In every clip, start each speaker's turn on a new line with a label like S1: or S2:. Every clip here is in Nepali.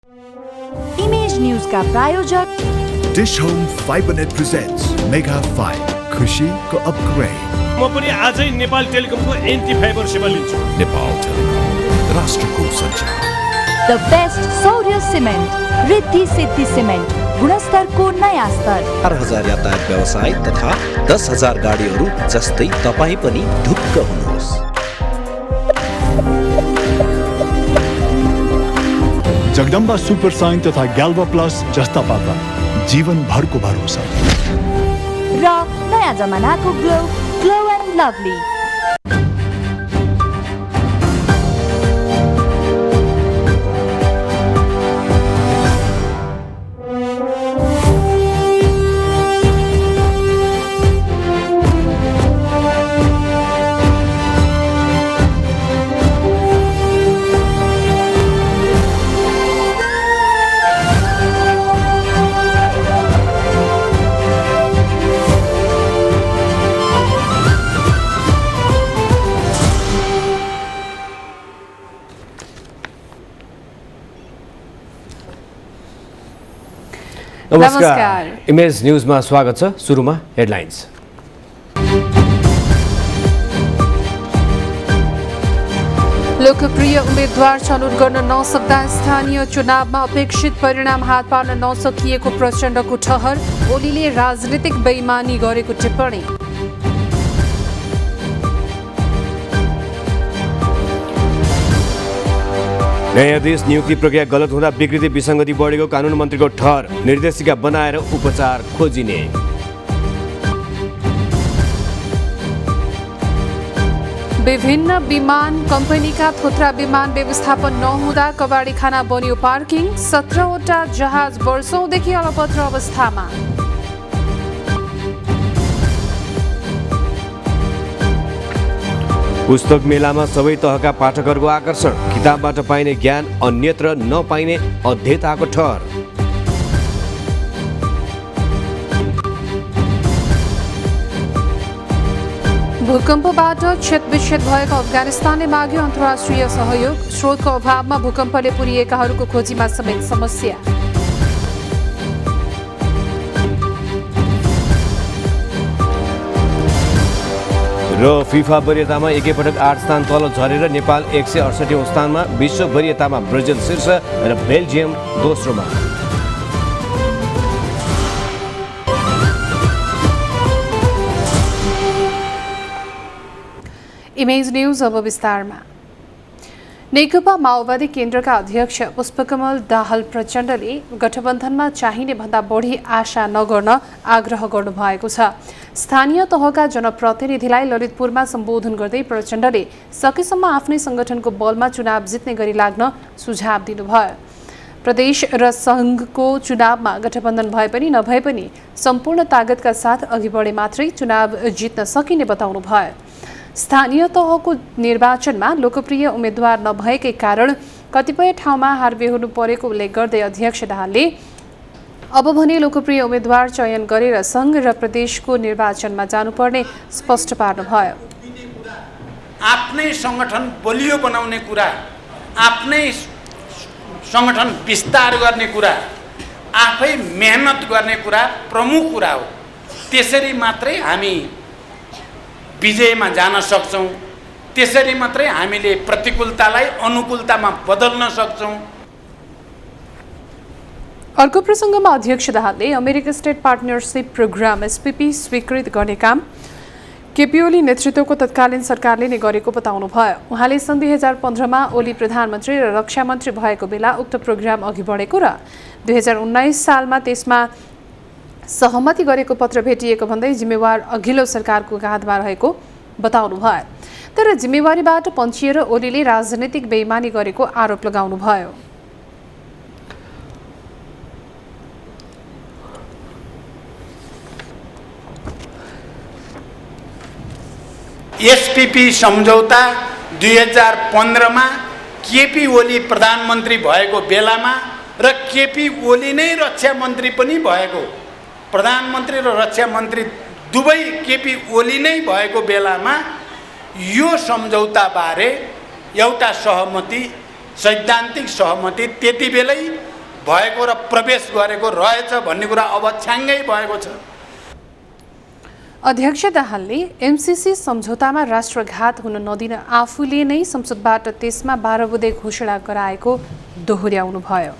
S1: इमेज न्यूज का प्रायोजक
S2: dish home Fibernet presents mega 5 खुशी को अपग्रेड।
S3: म पनि आजै नेपाल टेलिकमको एन्टी फाइबर सेवा लिन्छु।
S2: नेपाल टेलिकम राष्ट्रको सञ्चार।
S1: द बेस्ट सौर्य सिमेन्ट, रिद्धि सिद्धि सिमेन्ट, गुणस्तरको नयाँ स्तर।
S4: 4000 यातायात व्यवसाय तथा 10,000 गाडीहरू जस्तै तपाईँ पनि ढुक्क हुनुहोस्।
S5: जगदम्बा सुपर साइन तथा ग्याल्वा प्लस जस्ता पाता जीवन भरको भरोसा
S1: र नयाँ जमानाको ग्लो एन्ड लभली।
S6: नमस्कार, इमेज न्यूजमा स्वागत छ। सुरुमा हेडलाइन्स।
S7: लोकप्रिय उम्मेद्वार छनौट गर्न नसक्दा स्थानीय चुनावमा अपेक्षित परिणाम हात पार्न नसकिएको प्रचण्डको ठहर। ओलीले राजनीतिक बेइमानी गरेको टिप्पणी।
S6: न्यायाधीश नियुक्ति प्रक्रिया गलत हुँदा विकृति विसङ्गति बढेको कानुन मन्त्रीको ठहर। निर्देशिका बनाएर उपचार खोजिने।
S7: विभिन्न विमान कम्पनीका थोत्रा विमान व्यवस्थापन नहुँदा कबाडी खाना बन्यो पार्किङ। 17वटा जहाज वर्षौंदेखि अलपत्र अवस्थामा।
S6: पुस्तक मेलामा सबै तहका पाठकहरूको आकर्षण। किताबबाट पाइने ज्ञान अन्यत्र नपाइने अध्येताको ठहर।
S7: भूकम्पबाट क्षतविक्षत भएको अफगानिस्तानले माग्यो अन्तर्राष्ट्रिय सहयोग। स्रोतको अभावमा भूकम्पले पुरिएकाहरूको खोजीमा समेत समस्या।
S6: र फिफा वरियतामा एकैपटक 8 स्थान तल झरेर नेपाल 168औं स्थानमा। विश्व वरियतामा ब्राजिल शीर्ष र बेल्जियम दोस्रोमा।
S7: इमेज न्यूज अब विस्तारमा। नेकपा माओवादी केन्द्रका अध्यक्ष पुष्पकमल दाहाल प्रचण्डले गठबन्धनमा चाहिने भन्दा बढी आशा नगर्न आग्रह गर्नुभएको छ। स्थानीय तहका जनप्रतिनिधिलाई ललितपुरमा सम्बोधन गर्दै प्रचण्डले सकेसम्म आफ्नै संगठनको बलमा चुनाव जित्ने गरी लाग्न सुझाव दिनुभयो। प्रदेश र संघको चुनावमा गठबन्धन भए पनि नभए पनि सम्पूर्ण तागतका साथ अघि बढे मात्रै चुनाव जित्न सकिने बताउनुभयो। स्थानीय तहको निर्वाचनमा लोकप्रिय उम्मेद्वार नभएकै कारण कतिपय ठाउँमा हार बेहोर्नु परेको उल्लेख गर्दै अध्यक्ष दाहालले अब भने लोकप्रिय उम्मेद्वार चयन गरेर संघ र प्रदेशको निर्वाचनमा जानुपर्ने स्पष्ट पार्नुभयो।
S8: आफ्नै संगठन बलियो बनाउने कुरा, आफ्नै संगठन विस्तार गर्ने कुरा, आफै मेहनत गर्ने कुरा प्रमुख कुरा हो। त्यसरी मात्रै हामी विजयमा जान सक्छौँ। त्यसरी मात्रै हामीले प्रतिकूलतालाई अनुकूलतामा बदल्न सक्छौँ।
S7: अर्को प्रसङ्गमा अध्यक्ष दाहालले America state partnership program SPP स्वीकृत गर्ने काम केपी ओली नेतृत्वको तत्कालीन सरकारले नै गरेको बताउनुभयो। उहाँले सन् 2015मा ओली प्रधानमन्त्री र रक्षा मन्त्री भएको बेला उक्त प्रोग्राम अघि बढेको र 2019 सालमा त्यसमा सहमति गरेको पत्र भेटिएको भन्दै जिम्मेवार अघिल्लो सरकारको काँधमा रहेको बताउनुभयो। तर जिम्मेवारीबाट पन्छिएर ओलीले राजनीतिक बेइमानी गरेको आरोप लगाउनुभयो।
S8: एसपीपी सम्झौता 2015मा केपी ओली प्रधानमन्त्री भएको बेलामा र केपी ओली नै रक्षा मन्त्री पनि भएको, प्रधानमन्त्री र रक्षा मन्त्री दुवै केपी ओली नै भएको बेलामा यो सम्झौताबारे एउटा सहमति, सैद्धान्तिक सहमति त्यति बेलै भएको र प्रवेश गरेको रहेछ भन्ने कुरा अब छ्याङ्गै भएको छ।
S7: अध्यक्ष दाहालले एमसीसी सम्झौतामा राष्ट्रघात हुन नदिन आफूले नै संसदबाट त्यसमा 12 बुँदे घोषणा गराएको दोहोर्याउनुभयो।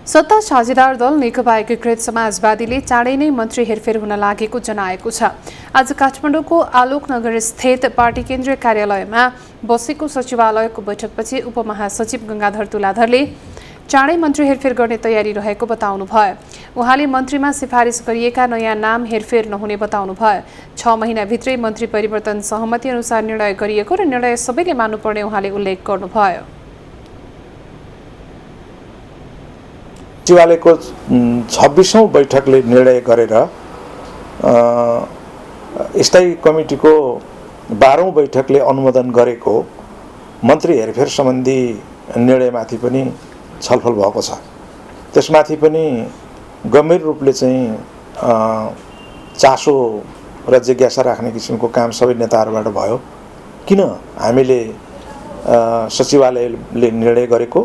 S7: सत्ता साझेदार दल नेकपा एकीकृत समाजवादीले चाँडै नै मन्त्री हेरफेर हुन लागेको जनाएको छ। आज काठमाडौँको आलोकनगर स्थित पार्टी केन्द्रीय कार्यालयमा बसेको सचिवालयको बैठकपछि उपमहासचिव गंगाधर तुलाधरले चाँडै मन्त्री हेरफेर गर्ने तयारी रहेको बताउनुभयो। उहाँले मन्त्रीमा सिफारिस गरिएका नयाँ नाम हेरफेर नहुने बताउनुभयो। 6 महिनाभित्रै मन्त्री परिवर्तन सहमति अनुसार निर्णय गरिएको र निर्णय सबैले मान्नुपर्ने उहाँले उल्लेख गर्नुभयो।
S9: सचिवालयको 26औं बैठकले निर्णय गरेर स्थायी कमिटीको 12औं बैठकले अनुमोदन गरेको मन्त्री हेरफेर सम्बन्धी निर्णयमाथि पनि छलफल भएको छ। त्यसमाथि पनि गम्भीर रूपले चाहिँ चासो र जिज्ञासा राख्ने किसिमको काम सबै नेताहरूबाट भयो। किन हामीले सचिवालयले निर्णय गरेको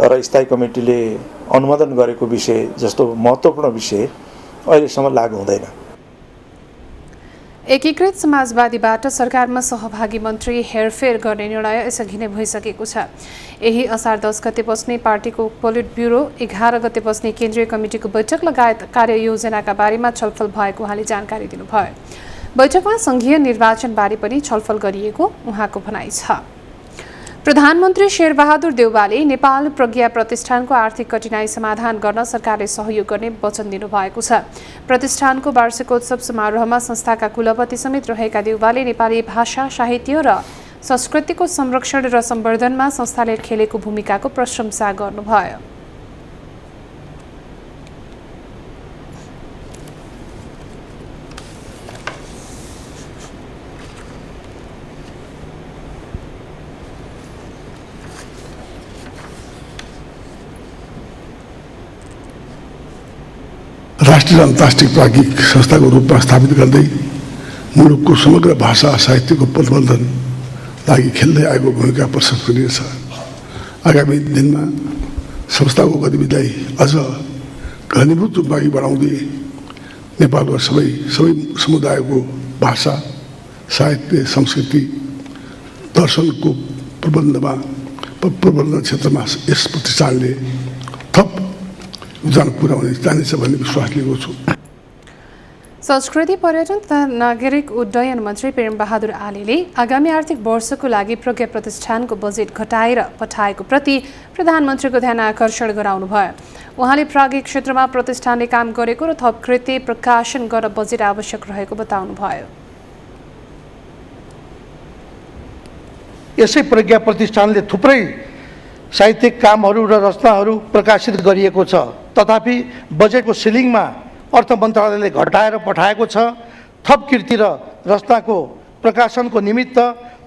S9: र स्थायी कमिटीले अनुमोदन गरेको विषय जस्तो महत्त्वपूर्ण विषय अहिलेसम्म लागू हुँदैन।
S7: एकीकृत समाजवादीबाट सरकारमा सहभागी मन्त्री हेरफेर गर्ने निर्णय यसअघि नै भइसकेको छ। यही असार 10 गते बस्ने पार्टीको पोलिट ब्युरो, 11 गते बस्ने केन्द्रीय कमिटीको बैठक लगायत कार्ययोजनाका बारेमा छलफल भएको उहाँले जानकारी दिनुभयो। बैठकमा संघीय निर्वाचनबारे पनि छलफल गरिएको उहाँको भनाइ छ। प्रधानमन्त्री शेरबहादुर देउवाले नेपाल प्रज्ञा प्रतिष्ठानको आर्थिक कठिनाई समाधान गर्न सरकारले सहयोग गर्ने वचन दिनुभएको छ। प्रतिष्ठानको वार्षिकोत्सव समारोहमा संस्थाका कुलपति समेत रहेका देउवाले नेपाली भाषा, साहित्य र संस्कृतिको संरक्षण र सम्वर्धनमा संस्थाले खेलेको भूमिकाको प्रशंसा गर्नुभयो।
S10: राष्ट्रिय अन्तर्राष्ट्रिय प्राज्ञिक संस्थाको रूपमा स्थापित गर्दै मुलुकको समग्र भाषा साहित्यको प्रवर्धन लागि खेल्दै आएको भूमिका प्रशंसनीय छ। आगामी दिनमा संस्थाको गतिविधिलाई अझ घनीभूत रूपमा अघि बढाउँदै नेपालको सबै समुदायको भाषा, साहित्य, संस्कृति, दर्शनको प्रबन्धन क्षेत्रमा यस प्रतिष्ठानले थप योगदान पुर्याउने जानेछ भन्ने विश्वास लिएको छु।
S7: संस्कृति, पर्यटन तथा नागरिक उड्डयन मन्त्री प्रेम बहादुर आलेले आगामी आर्थिक वर्षको लागि प्रज्ञा प्रतिष्ठानको बजेट घटाएर पठाएको प्रति प्रधानमन्त्रीको ध्यान आकर्षण गराउनुभयो। उहाँले प्राज्ञिक क्षेत्रमा प्रतिष्ठानले काम गरेको र थप कृति प्रकाशन गर्न बजेट आवश्यक रहेको बताउनुभयो।
S11: यसै प्रज्ञा प्रतिष्ठानले थुप्रै साहित्यिक कामहरू र रचनाहरू प्रकाशित गरिएको छ, तथापि बजेटको सिलिङमा अर्थ मन्त्रालयले घटाएर पठाएको छ। थप कृति र रचनाको प्रकाशनको निमित्त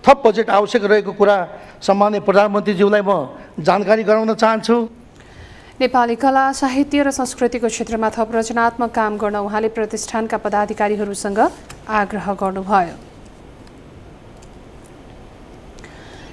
S11: थप बजेट आवश्यक रहेको कुरा सम्माननीय प्रधानमन्त्रीज्यूलाई म जानकारी गराउन चाहन्छु।
S7: नेपाली कला, साहित्य र संस्कृतिको क्षेत्रमा थप रचनात्मक काम गर्न उहाँले प्रतिष्ठानका पदाधिकारीहरूसँग आग्रह गर्नुभयो।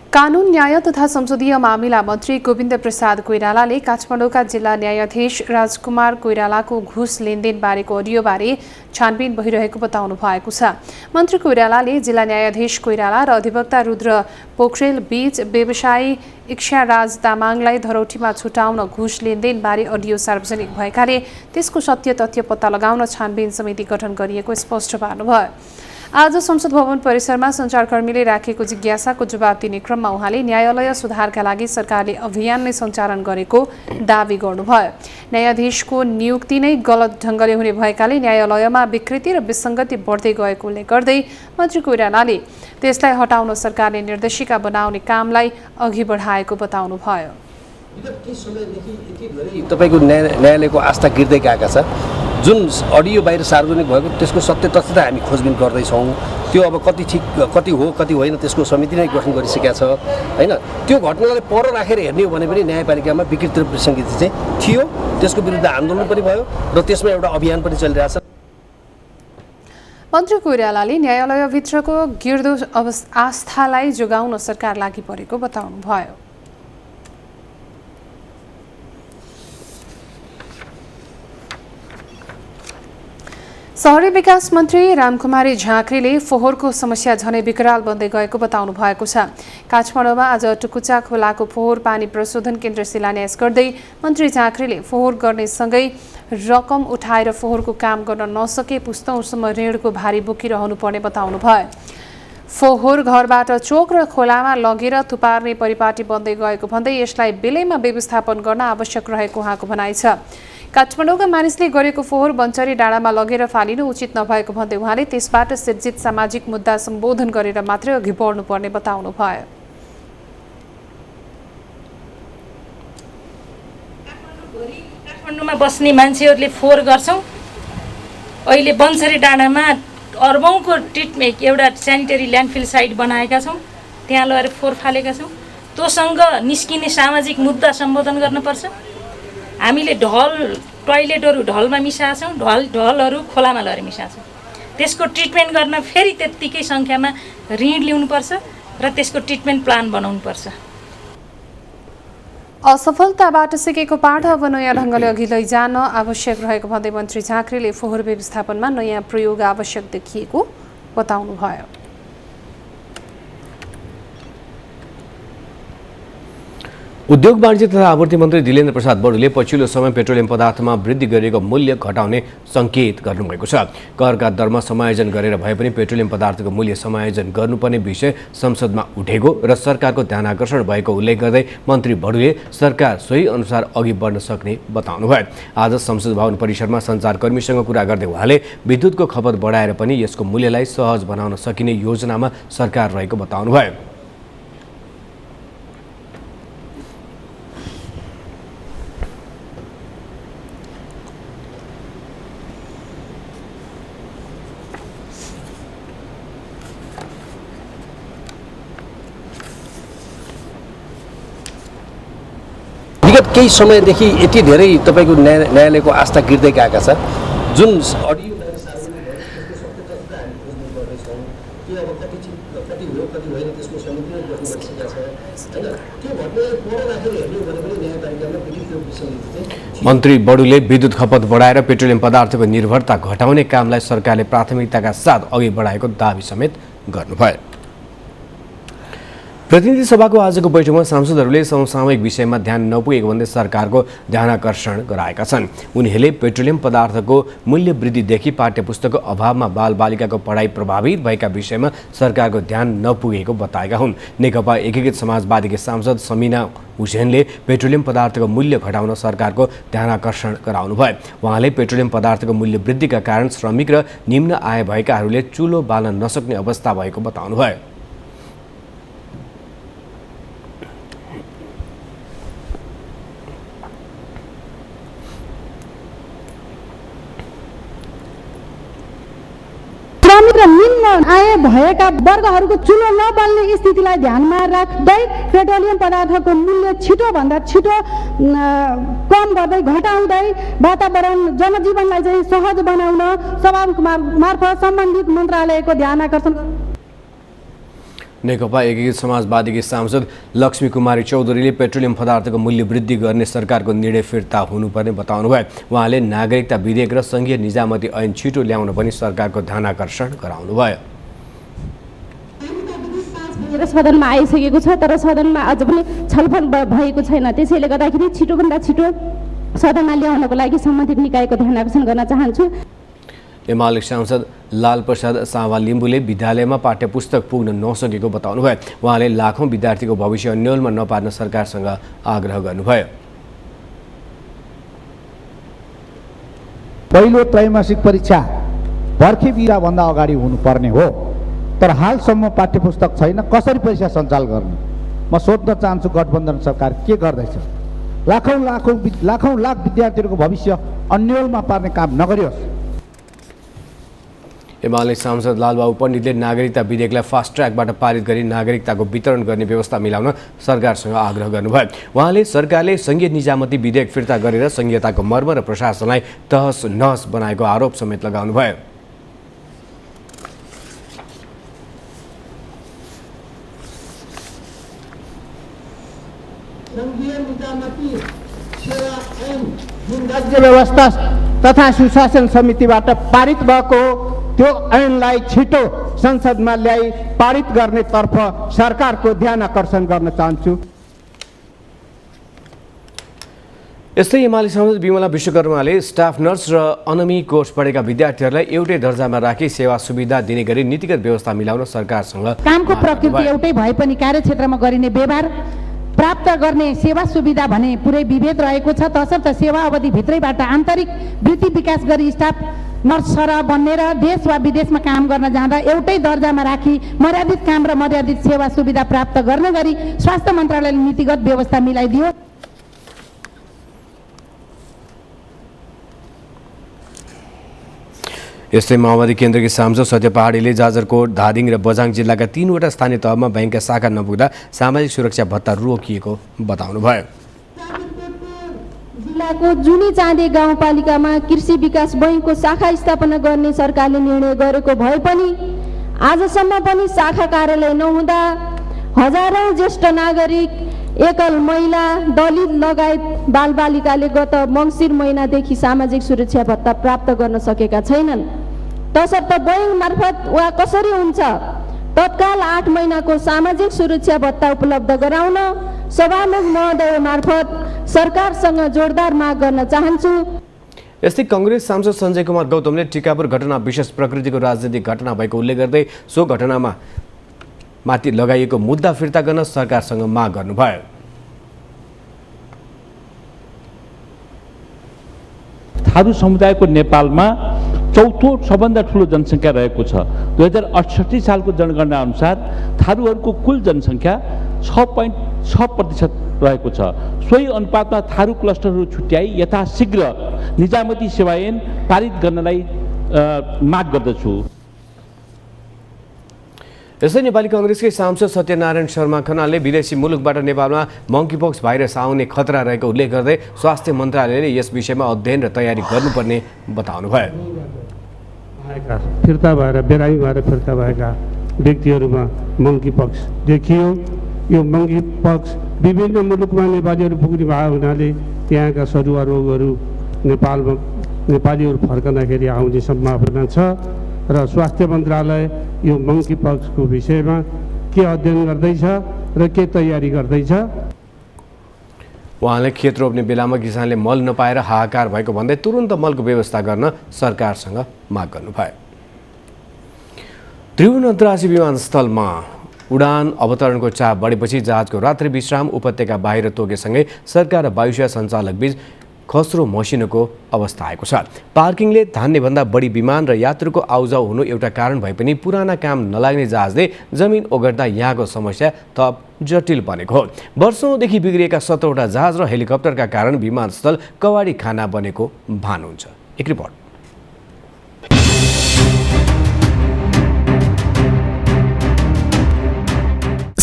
S7: कानुन, न्याय तथा संसदीय मामिला मन्त्री गोविन्द प्रसाद कोइरालाले काठमाडौँका जिल्ला न्यायाधीश राजकुमार कोइरालाको घुस लेनदेन बारेको अडियोबारे छानबिन भइरहेको बताउनु भएको छ। मन्त्री कोइरालाले जिल्ला न्यायाधीश कोइराला र अधिवक्ता रुद्र पोखरेल बीच व्यवसायी इच्छाराज तामाङलाई धरौटीमा छुटाउन घुस लेनदेन बारे अडियो सार्वजनिक भएकाले त्यसको सत्य तथ्य पत्ता लगाउन छानबिन समिति गठन गरिएको स्पष्ट पार्नुभयो। आज संसद भवन परिसरमा सञ्चारकर्मीले राखेको जिज्ञासाको जवाब दिने क्रममा उहाँले न्यायालय सुधारका लागि सरकारले अभियान नै सञ्चालन गरेको दावी गर्नुभयो। न्यायाधीशको नियुक्ति नै गलत ढङ्गले हुने भएकाले न्यायालयमा विकृति र विसङ्गति बढ्दै गएको उल्लेख गर्दै मन्त्री कोइरालाले त्यसलाई हटाउन सरकारले निर्देशिका बनाउने कामलाई अघि बढाएको बताउनुभयो।
S6: तपाईको न्यायालयको आस्था गिर्दै गएका छ। जुन अडियो बाहिर सार्वजनिक भएको त्यसको सत्य तथ्यता हामी खोजबिन गर्दैछौँ। त्यो अब कति ठिक कति हो कति होइन त्यसको समिति नै गठन गरिसकेका छ हैन। त्यो घटनालाई पर राखेर हेर्ने हो भने पनि न्यायपालिकामा विकृति र विसङ्गति चाहिँ थियो, त्यसको विरुद्ध आन्दोलन पनि भयो र त्यसमा एउटा अभियान पनि चलिरहेछ।
S7: मन्त्री कोइरालाले न्यायालयभित्रको गिर्दो आस्थालाई जोगाउन सरकार लागि परेको बताउनुभयो। शहरी विकास मन्त्री रामकुमारी झाँक्रीले फोहोरको समस्या झनै विकराल बन्दै गएको बताउनु भएको छ। काठमाडौँमा आज टुकुचा खोलाको फोहोर पानी प्रशोधन केन्द्र शिलान्यास गर्दै मन्त्री झाँक्रीले फोहोर गर्नेसँगै रकम उठाएर फोहोरको काम गर्न नसके पुस्तौँसम्म ऋणको भारी बोकिरहनु पर्ने बताउनुभयो। फोहोर घरबाट चोक र खोलामा लगेर थुपार्ने परिपाटी बन्दै गएको भन्दै यसलाई बेलैमा व्यवस्थापन गर्न आवश्यक रहेको उहाँको भनाइ छ। काठमाडौँका मानिसले गरेको फोहोर बन्चरी डाँडामा लगेर फालिनु उचित नभएको भन्दै उहाँले त्यसबाट सिर्जित सामाजिक मुद्दा सम्बोधन गरेर मात्रै अघि बढ्नुपर्ने बताउनुभयो।
S12: काठमाडौँमा बस्ने मान्छेहरूले फोहोर गर्छौँ। अहिले बन्चरी डाँडामा अर्बौंको ट्रिटमेन्ट एउटा सेनिटरी ल्यान्डफिल साइट बनाएका छौँ, त्यहाँ लगेर फोहोर फालेका छौँ। त्योसँग निस्किने सामाजिक मुद्दा सम्बोधन गर्नुपर्छ। हामीले टोयलेटहरू ढलमा मिसाछौँ, ढलहरू खोलामा लगेर मिसाछौँ। त्यसको ट्रिटमेन्ट गर्न फेरि त्यत्तिकै सङ्ख्यामा ऋण ल्याउनुपर्छ र त्यसको ट्रिटमेन्ट प्लान बनाउनुपर्छ।
S7: असफलताबाट सिकेको पाठ अब नयाँ ढङ्गले अघि लैजान आवश्यक रहेको भन्दै मन्त्री झाँक्रीले फोहोर व्यवस्थापनमा नयाँ प्रयोग आवश्यक देखिएको बताउनुभयो।
S13: उद्योग वाणिज्य तथा आपूर्ति मन्त्री दिलेन्द्र प्रसाद बडुले पछिल्लो समय पेट्रोलियम पदार्थमा वृद्धि गरिएको मूल्य घटाउने सङ्केत गर्नुभएको छ। करका दरमा समायोजन गरेर भए पनि पेट्रोलियम पदार्थको मूल्य समायोजन गर्नुपर्ने विषय संसदमा उठेको र सरकारको ध्यानाकर्षण भएको उल्लेख गर्दै मन्त्री बडुले सरकार सोही अनुसार अघि बढ्न सक्ने बताउनुभयो। आज संसद भवन परिसरमा सञ्चारकर्मीसँग कुरा गर्दै उहाँले विद्युतको खपत बढाएर पनि यसको मूल्यलाई सहज बनाउन सकिने योजनामा सरकार रहेको बताउनुभयो।
S6: विगत केही समयदेखि यति धेरै तपाईको न्यायालयको आस्था गिर्दै गएका छ। जुन अडियो
S13: मन्त्री बडुले विद्युत खपत बढाएर पेट्रोलियम पदार्थको निर्भरता घटाउने कामलाई सरकारले प्राथमिकताका साथ अघि बढाएको दावी समेत गर्नुभयो। प्रतिनिधि सभाको आजको बैठकमा सांसदहरूले समसामयिक विषयमा ध्यान नपुगेको भन्दै सरकारको ध्यानाकर्षण गराएका छन्। उनीहरूले पेट्रोलियम पदार्थको मूल्य वृद्धिदेखि पाठ्यपुस्तकको अभावमा बालबालिकाको पढाइ प्रभावित भएका विषयमा सरकारको ध्यान नपुगेको बताएका हुन्। नेकपा एकीकृत समाजवादीकी सांसद समिना हुसैनले पेट्रोलियम पदार्थको मूल्य घटाउन सरकारको ध्यानाकर्षण गराउनुभयो। उहाँले पेट्रोलियम पदार्थको मूल्य वृद्धिका कारण श्रमिक र निम्न आय भएकाहरूले चुलो बाल्न नसक्ने अवस्था भएको बताउनुभयो।
S14: र निम्न आय भएका वर्गहरूको चुलो नबल्ने स्थितिलाई ध्यानमा राख्दै पेट्रोलियम पदार्थको मूल्य छिटोभन्दा छिटो कम गर्दै घटाउँदै वातावरण जनजीवनलाई चाहिँ सहज बनाउन सभामुख मार्फत सम्बन्धित मन्त्रालयको ध्यान आकर्षण।
S13: नेकपा एकीकृत समाजवादीकी सांसद लक्ष्मी कुमारी चौधरीले पेट्रोलियम पदार्थको मूल्य वृद्धि गर्ने सरकारको निर्णय फिर्ता हुनुपर्ने बताउनुभयो। उहाँले नागरिकता विधेयक र संघीय निजामती ऐन छिटो ल्याउन पनि सरकारको ध्यानाकर्षण गराउनुभयो।
S14: सदनमा आइसकेको छ तर सदनमा अझ पनि छलफल भएको छैन। त्यसैले गर्दाखेरि छिटोभन्दा छिटो सदनमा ल्याउनको लागि सम्बन्धित निकायको ध्यानाकर्षण गर्न चाहन्छु।
S13: एमाले सांसद लालप्रसाद सावा लिम्बुले विद्यालयमा पाठ्यपुस्तक पुग्न नसकेको बताउनुभयो। उहाँले लाखौं विद्यार्थीको भविष्य अन्यलमा नपार्न सरकारसँग आग्रह गर्नुभयो।
S15: पहिलो त्रैमासिक परीक्षा भर्खर बिदाभन्दा अगाडि हुनुपर्ने हो, तर हालसम्म पाठ्यपुस्तक छैन। कसरी परीक्षा सञ्चालन गर्ने? म सोध्न चाहन्छु गठबन्धन सरकार के गर्दैछ? लाखौं लाख विद्यार्थीहरूको भविष्य अन्यलमा पार्ने काम नगरियोस्।
S13: एमाले सांसद लालबाबु पण्डितले नागरिकता विधेयकलाई फास्ट ट्र्याकबाट पारित गरी नागरिकताको वितरण गर्ने व्यवस्था मिलाउन सरकारसँग आग्रह गर्नुभयो। उहाँले सरकारले संघीय निजामती विधेयक फिर्ता गरेर संघीयताको मर्म र प्रशासनलाई तहस नहस बनाएको आरोप समेत लगाउनुभयो।
S15: संघीय निजामती सेवा ऐन जुन राज्य व्यवस्था तथा सुशासन समितिबाट पारित भएको त्यो ऐनलाई छिटो संसदमा ल्याई पारित गर्नेतर्फ सरकारको ध्यान आकर्षण गर्न चाहन्छु।
S13: यस्तै एमाले सांसद विमला विश्वकर्माले स्टाफ नर्स र अनमी कोर्स पढेका विद्यार्थीहरूलाई एउटै दर्जामा राखी सेवा सुविधा दिने गरी नीतिगत व्यवस्था मिलाउन सरकारसँग
S14: कामको प्रकृति एउटै भए पनि कार्यक्षेत्रमा गरिने व्यवहार प्राप्त गर्ने सेवा सुविधा भने पुरै विभेद रहेको छ। तसर्थ सेवा अवधि भित्रैबाट आन्तरिक वृत्ति विकास गरी स्टाफ नर्स सरह बन्ने र देश वा विदेशमा काम गर्न जाँदा एउटै दर्जामा राखी मर्यादित काम र मर्यादित सेवा सुविधा प्राप्त गर्ने गरी स्वास्थ्य मन्त्रालयले नीतिगत व्यवस्था मिलाइदियो।
S13: यस्तै माओवादी केन्द्रकी सांसद सत्य पहाडीले जाजरकोट, धादिङ र बझाङ जिल्लाका 3वटा स्थानीय तहमा बैंकका शाखा नपुग्दा सामाजिक सुरक्षा भत्ता रोकिएको बताउनुभयो।
S14: जिल्लाको जुनी चाँदे गाउँपालिकामा कृषि विकास बैङ्कको शाखा स्थापना गर्ने सरकारले निर्णय गरेको भए पनि आजसम्म पनि शाखा कार्यालय नहुँदा हजारौं ज्येष्ठ नागरिक, एकल महिला, दलित लगायत बालबालिकाले गत मङ्सिर महिनादेखि सामाजिक सुरक्षा भत्ता प्राप्त गर्न सकेका छैनन्। तसर्थ बैङ्क मार्फत वा कसरी हुन्छ तत्काल 8 महिनाको सामाजिक सुरक्षा भत्ता उपलब्ध गराउन सभामुख महोदय मार्फत सरकारसँग जोरदार माग गर्न चाहन्छु।
S13: यस्तै कांग्रेस सांसद सञ्जय कुमार गौतमले टिकापुर घटना विशेष प्रकृतिको राजनीतिक घटना भएको उल्लेख गर्दै सो घटनामा माथि लगाइएको मुद्दा फिर्ता गर्न सरकारसँग माग गर्नुभयो।
S16: थारू समुदायको नेपालमा चौथो सबभन्दा ठुलो जनसङ्ख्या रहेको छ। 2068 सालको जनगणना अनुसार थारूहरूको कुल जनसङ्ख्या 6.6% रहेको छ। सोही अनुपातमा थारू क्लस्टरहरू छुट्याई यथाशीघ्र निजामती सेवा ऐन पारित गर्नलाई माग गर्दछु।
S13: यसै नेपाली कांग्रेसकै सांसद सत्यनारायण शर्मा खनालले विदेशी मुलुकबाट नेपालमा मंकीपक्स भाइरस आउने खतरा रहेको उल्लेख गर्दै स्वास्थ्य मन्त्रालयले यस विषयमा अध्ययन र तयारी गर्नुपर्ने बताउनुभयो।
S17: फिर्ता भएर बिरामी भएर फिर्ता भएका व्यक्तिहरूमा मंकीपक्स देखियो। यो मंकीपक्स विभिन्न मुलुकमा नेपालीहरू पुग्ने भएको हुनाले त्यहाँका सरुवा रोगहरू नेपालमा नेपालीहरू फर्कँदाखेरि आउने सम्भावना छ र स्वास्थ्य मन्त्रालय यो मंकीपक्सको विषयमा के अध्ययन गर्दैछ र के तयारी गर्दैछ।
S13: उहाँले खेत रोप्ने बेलामा किसानले मल नपाएर हाहाकार भएको भन्दै तुरुन्त मलको व्यवस्था गर्न सरकारसँग माग गर्नुभयो। त्रिभुवन अन्तर्राष्ट्रिय विमानस्थलमा उडान अवतरणको चाप बढेपछि जहाजको रात्रि विश्राम उपत्यका बाहिर तोकेसँगै सरकार र वायुसेना सञ्चालक बीच खस्रो मसिनुको अवस्था आएको छ। पार्किङले धान्नेभन्दा बढी विमान र यात्रुको आउजाउ हुनु एउटा कारण भए पनि पुराना काम नलाग्ने जहाजले जमिन ओगट्दा यहाँको समस्या थप जटिल बनेको हो। वर्षौंदेखि बिग्रिएका 17वटा जहाज र हेलिकप्टरका कारण विमानस्थल कवाडी खाना बनेको भान हुन्छ। एक रिपोर्ट।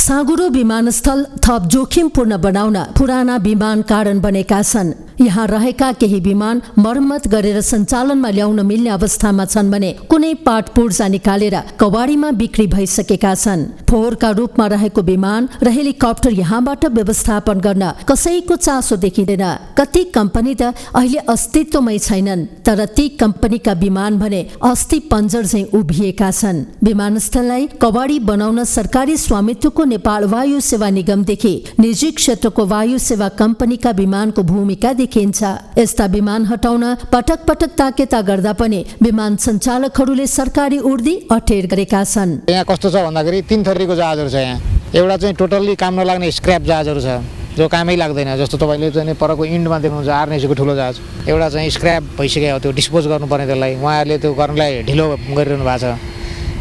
S18: साँगुरो विमानस्थल थप जोखिमपूर्ण बनाउन पुराना विमान कारण बनेका छन्। यहाँ रहेका केही विमान मर्मत गरेर सञ्चालनमा ल्याउन मिल्ने अवस्थामा छन् भने कुनै पार्ट पुर्जा निकालेर कवाडीमा बिक्री भइसकेका छन्। फोहोरका रूपमा रहेको विमान र हेलिकप्टर यहाँबाट व्यवस्थापन गर्न कसैको चासो देखिँदैन। कति कम्पनी त अहिले अस्तित्वमै छैनन्, तर ती कम्पनीका विमान भने अस्ति पञ्जर झैं उभिएका छन्। विमानस्थललाई कवाडी बनाउन सरकारी स्वामित्वको नेपाल वायु सेवा निगमदेखि निजी क्षेत्रको वायु सेवा कम्पनीका विमानको भूमिका देखिन्छ। यस्ता विमान हटाउन पटक पटक ताकेता गर्दा पनि विमान सञ्चालकहरूले सरकारी उर्दी अटेर गरेका छन्।
S19: यहाँ कस्तो छ भन्दाखेरि 3 थरीको जहाजहरू छ। यहाँ एउटा चाहिँ टोटल्ली काम नलाग्ने स्क्रैप जहाजहरू छ जो कामै लाग्दैन। जस्तो तपाईँले चाहिँ परको इन्डमा देख्नुहुन्छ आरनेसीको ठुलो जहाज, एउटा चाहिँ स्क्रैप भइसक्यो हो, त्यो डिस्पोज गर्नुपर्ने त्यसलाई उहाँहरूले त्यो गर्नलाई ढिलो गरिरहनु भएको छ।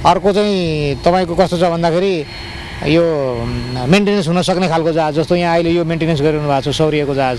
S19: अर्को चाहिँ तपाईँको कस्तो छ भन्दाखेरि यो मेन्टेनेन्स हुन सक्ने खालको जहाज, जस्तो यहाँ अहिले यो मेन्टेनेन्स गरिरहनु भएको छ सौर्यको जहाज,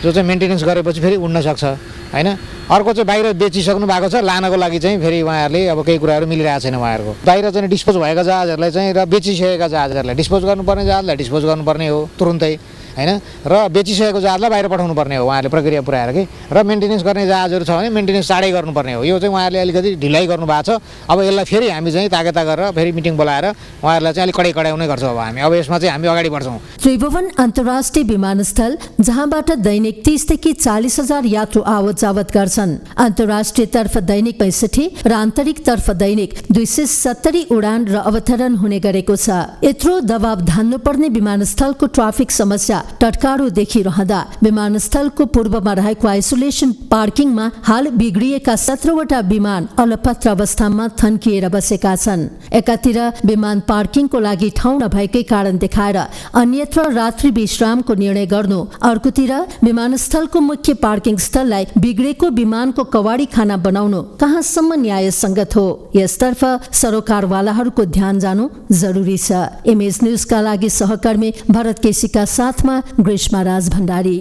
S19: जो चाहिँ मेन्टेनेन्स गरेपछि फेरि उड्न सक्छ हैन। अर्को चाहिँ बाहिर बेचिसक्नु भएको छ, लानको लागि चाहिँ फेरि उहाँहरूले अब केही कुराहरू मिलिरहेको छैन उहाँहरूको। बाहिर चाहिँ डिस्पोज भएका जहाजहरूलाई चाहिँ र बेचिसकेका जहाजहरूलाई डिस्पोज गर्नुपर्ने जहाजलाई डिस्पोज गर्नुपर्ने हो तुरुन्तै। होइन र बेचिसकेको जहाजलाई बाहिर पठाउनु पर्ने हो उहाँहरूले प्रक्रिया पुऱ्याएर कि र मेन्टेनेन्स गर्ने जहाजहरू छ भने मेन्टेनेन्स चाँडै गर्नुपर्ने हो। यो चाहिँ उहाँहरूले अलिकति ढिलाइ गर्नुभएको छ। अब यसलाई फेरि हामी चाहिँ ताकेता गरेर फेरि मिटिङ बोलाएर उहाँहरूलाई चाहिँ अलिक कडै कडाउने गर्छौँ। अब हामी यसमा चाहिँ हामी अगाडि बढ्छौँ।
S18: त्रिभुवन अन्तर्राष्ट्रिय विमानस्थल जहाँबाट दैनिक 30 देखि 40,000 यात्रु आवत जावत गर्छन्। अन्तर्राष्ट्रिय तर्फ दैनिक 65 र आन्तरिक तर्फ दैनिक 270 उडान र अवतरण हुने गरेको छ। यत्रो दबाव धान्नुपर्ने विमानस्थलको ट्राफिक समस्या टटकारो देखिरहँदा विमानस्थलको पूर्वमा रहेको आइसोलेसन पार्किङमा हाल बिग्रिएका 17वटा विमान अलपत्र अवस्थामा थन्किएर बसेका छन्। एकातिर विमान पार्किङको लागि ठाउँ नभएकै कारण देखाएर अन्यत्र रात्रि विश्रामको निर्णय गर्नु, अर्कोतिर विमानस्थलको मुख्य पार्किङ स्थललाई बिग्रेको विमानको कवाडी खाना बनाउनु कहाँसम्म न्यायसङ्गत हो? यसतर्फ सरोकारवालाहरूको ध्यान जानु जरुरी छ। इमेज न्यूजका लागि सहकर्मी भरत केसीका साथमा ग्रीष्मा राज भण्डारी।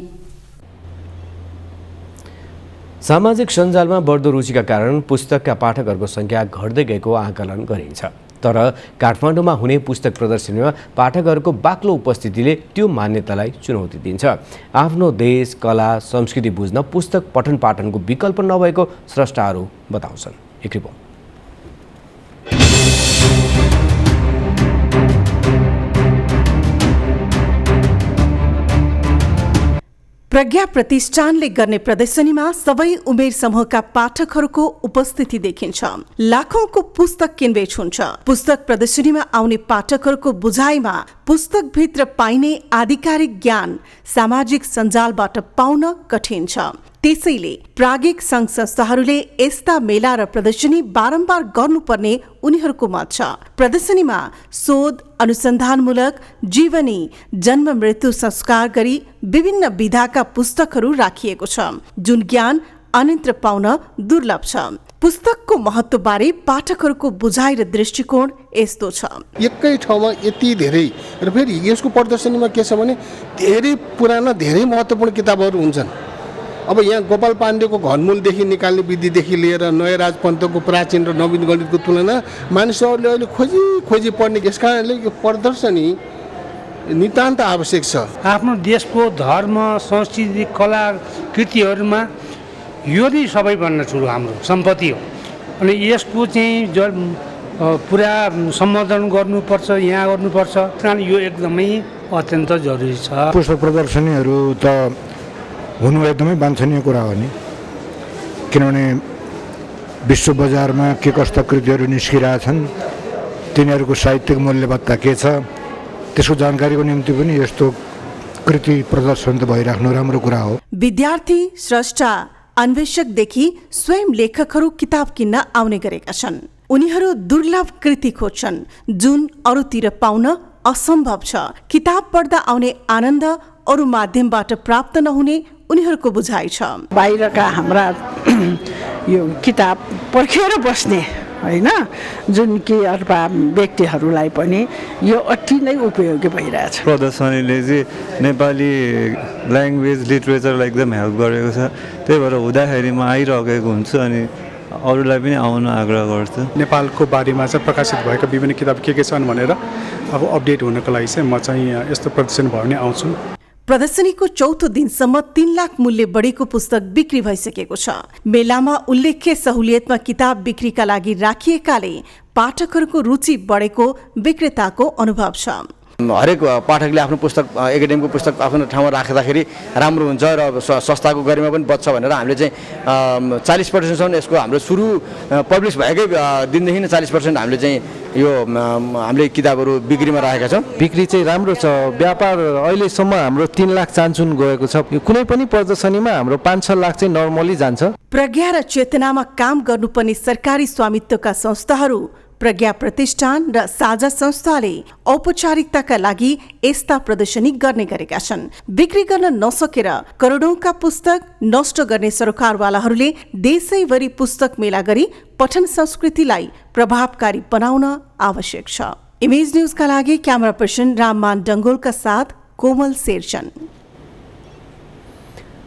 S13: सामाजिक सञ्जालमा बढ्दो रुचिका कारण पुस्तकका पाठकहरूको संख्या घट्दै गएको आकलन गरिन्छ। तर काठमाडौँमा हुने पुस्तक प्रदर्शनीमा पाठकहरूको बाक्लो उपस्थितिले त्यो मान्यतालाई चुनौती दिन्छ। आफ्नो देश, कला, संस्कृति बुझ्न पुस्तक पठन पाठनको विकल्प नभएको स्रष्टाहरू बताउँछन्। एक रिपोर्ट।
S20: प्रज्ञा प्रतिष्ठानले गर्ने प्रदर्शनीमा सबै उमेर समूहका पाठकहरूको उपस्थिति देखिन्छ। लाखौंको पुस्तक किनबेच हुन्छ। पुस्तक प्रदर्शनीमा आउने पाठकहरूको बुझाइमा पुस्तकभित्र पाइने आधिकारिक ज्ञान सामाजिक सञ्जालबाट पाउन कठिन छ। त्यसैले प्राज्ञिक संघ संस्थाहरूले यस्ता मेला र प्रदर्शनी बारम्बार गर्नुपर्ने उनीहरूको मत छ। प्रदर्शनीमा शोध, अनुसन्धानमूलक, जीवनी, जन्म मृत्यु संस्कार गरी विभिन्न विधाका पुस्तकहरू राखिएको छ, जुन ज्ञान अन्यत्र पाउन दुर्लभ छ। पुस्तकको महत्त्वबारे पाठकहरूको बुझाइ र दृष्टिकोण यस्तो छ।
S21: एकै ठाउँमा यति धेरै र फेरि यसको प्रदर्शनीमा के छ भने धेरै पुराना धेरै महत्त्वपूर्ण किताबहरू हुन्छन्। अब यहाँ गोपाल पाण्डेको घनमूलदेखि निकाल्ने विधिदेखि लिएर नयराज पन्तको प्राचीन र नवीन गणितको तुलना मानिसहरूले अहिले खोजी पढ्ने, यस कारणले यो प्रदर्शनी नितान्त आवश्यक छ।
S17: आफ्नो देशको धर्म, संस्कृति, कला कृतिहरूमा यो नै सबैभन्दा ठुलो हाम्रो सम्पत्ति हो। अनि यसको चाहिँ पुरा सम्वर्धन गर्नुपर्छ, यहाँ गर्नुपर्छ। कारण यो एकदमै अत्यन्त जरुरी छ।
S22: पुस्तक प्रदर्शनीहरू त हुनु एकदमै वाञ्छनीय कुरा हो नि, किनभने विश्व बजारमा के कस्ता कृतिहरू निस्किरहेछन्, तिनीहरूको साहित्यिक मूल्यवत्ता के छ, त्यसको जानकारीको निम्ति पनि यस्तो कृति प्रदर्शन त भइराख्नु राम्रो कुरा हो।
S20: विद्यार्थी, स्रष्टा, अन्वेषकदेखि स्वयं लेखकहरू किताब किन्न आउने गरेका छन्। उनीहरू दुर्लभ कृति खोज्छन् जुन अरूतिर पाउन असम्भव छ। किताब पढ्दा आउने आनन्द अरू माध्यमबाट प्राप्त नहुने उनीहरूको बुझाइ छ।
S23: बाहिरका हाम्रा यो किताब पर्खेर बस्ने होइन, जुन कि अथवा व्यक्तिहरूलाई पनि यो अति नै उपयोगी भइरहेछ।
S24: प्रदर्शनीले चाहिँ नेपाली ल्याङ्ग्वेज लिटरेचरलाई एकदम हेल्प गरेको छ। त्यही भएर हुँदाखेरि म आइरहेको हुन्छु अनि अरूलाई पनि आउन आग्रह गर्छु।
S25: नेपालको बारेमा चाहिँ प्रकाशित भएका विभिन्न किताब के छन् भनेर अब अपडेट हुनको लागि चाहिँ म चाहिँ यस्तो प्रदर्शनी भयो भने आउँछु।
S20: प्रदर्शनीको चौथो दिनसम्म 3 लाख मूल्य बढीको पुस्तक बिक्री भइसकेको छ। मेलामा उल्लेख्य सहुलियतमा किताब बिक्रीका लागि राखिएकाले पाठकहरूको रुचि बढेको विक्रेताको अनुभव छ।
S26: हरेक पाठकले आफ्नो पुस्तक, एकाडेमीको पुस्तक आफ्नो ठाउँमा राख्दाखेरि राम्रो हुन्छ र संस्थाको गरिमा पनि बच्छ भनेर हामीले चाहिँ 40% यसको हाम्रो सुरु पब्लिस भएकै दिनदेखि नै 40% हामीले चाहिँ यो हामीले किताबहरू बिक्रीमा राखेका छौँ।
S27: बिक्री चाहिँ राम्रो छ। व्यापार अहिलेसम्म हाम्रो 3 लाख चान्चुन गएको छ। कुनै पनि प्रदर्शनीमा हाम्रो 5-6 लाख चाहिँ नर्मली जान्छ।
S20: प्रज्ञा र चेतनामा काम गर्नुपर्ने सरकारी स्वामित्वका संस्थाहरू प्रज्ञा प्रतिष्ठान र साझा संस्थाले औपचारिकताका लागि यस्ता प्रदर्शनी गर्ने गरेका छन्। बिक्री गर्न नसकेर करोडौंका पुस्तक नष्ट गर्ने सरोकारवालाहरूले देशैभरि पुस्तक मेला गरी पठन संस्कृतिलाई प्रभावकारी बनाउन आवश्यक छ। इमेज न्यूजका लागि क्यामेरा पर्सन राममान डङ्गोलका साथ कोमल शेरचन।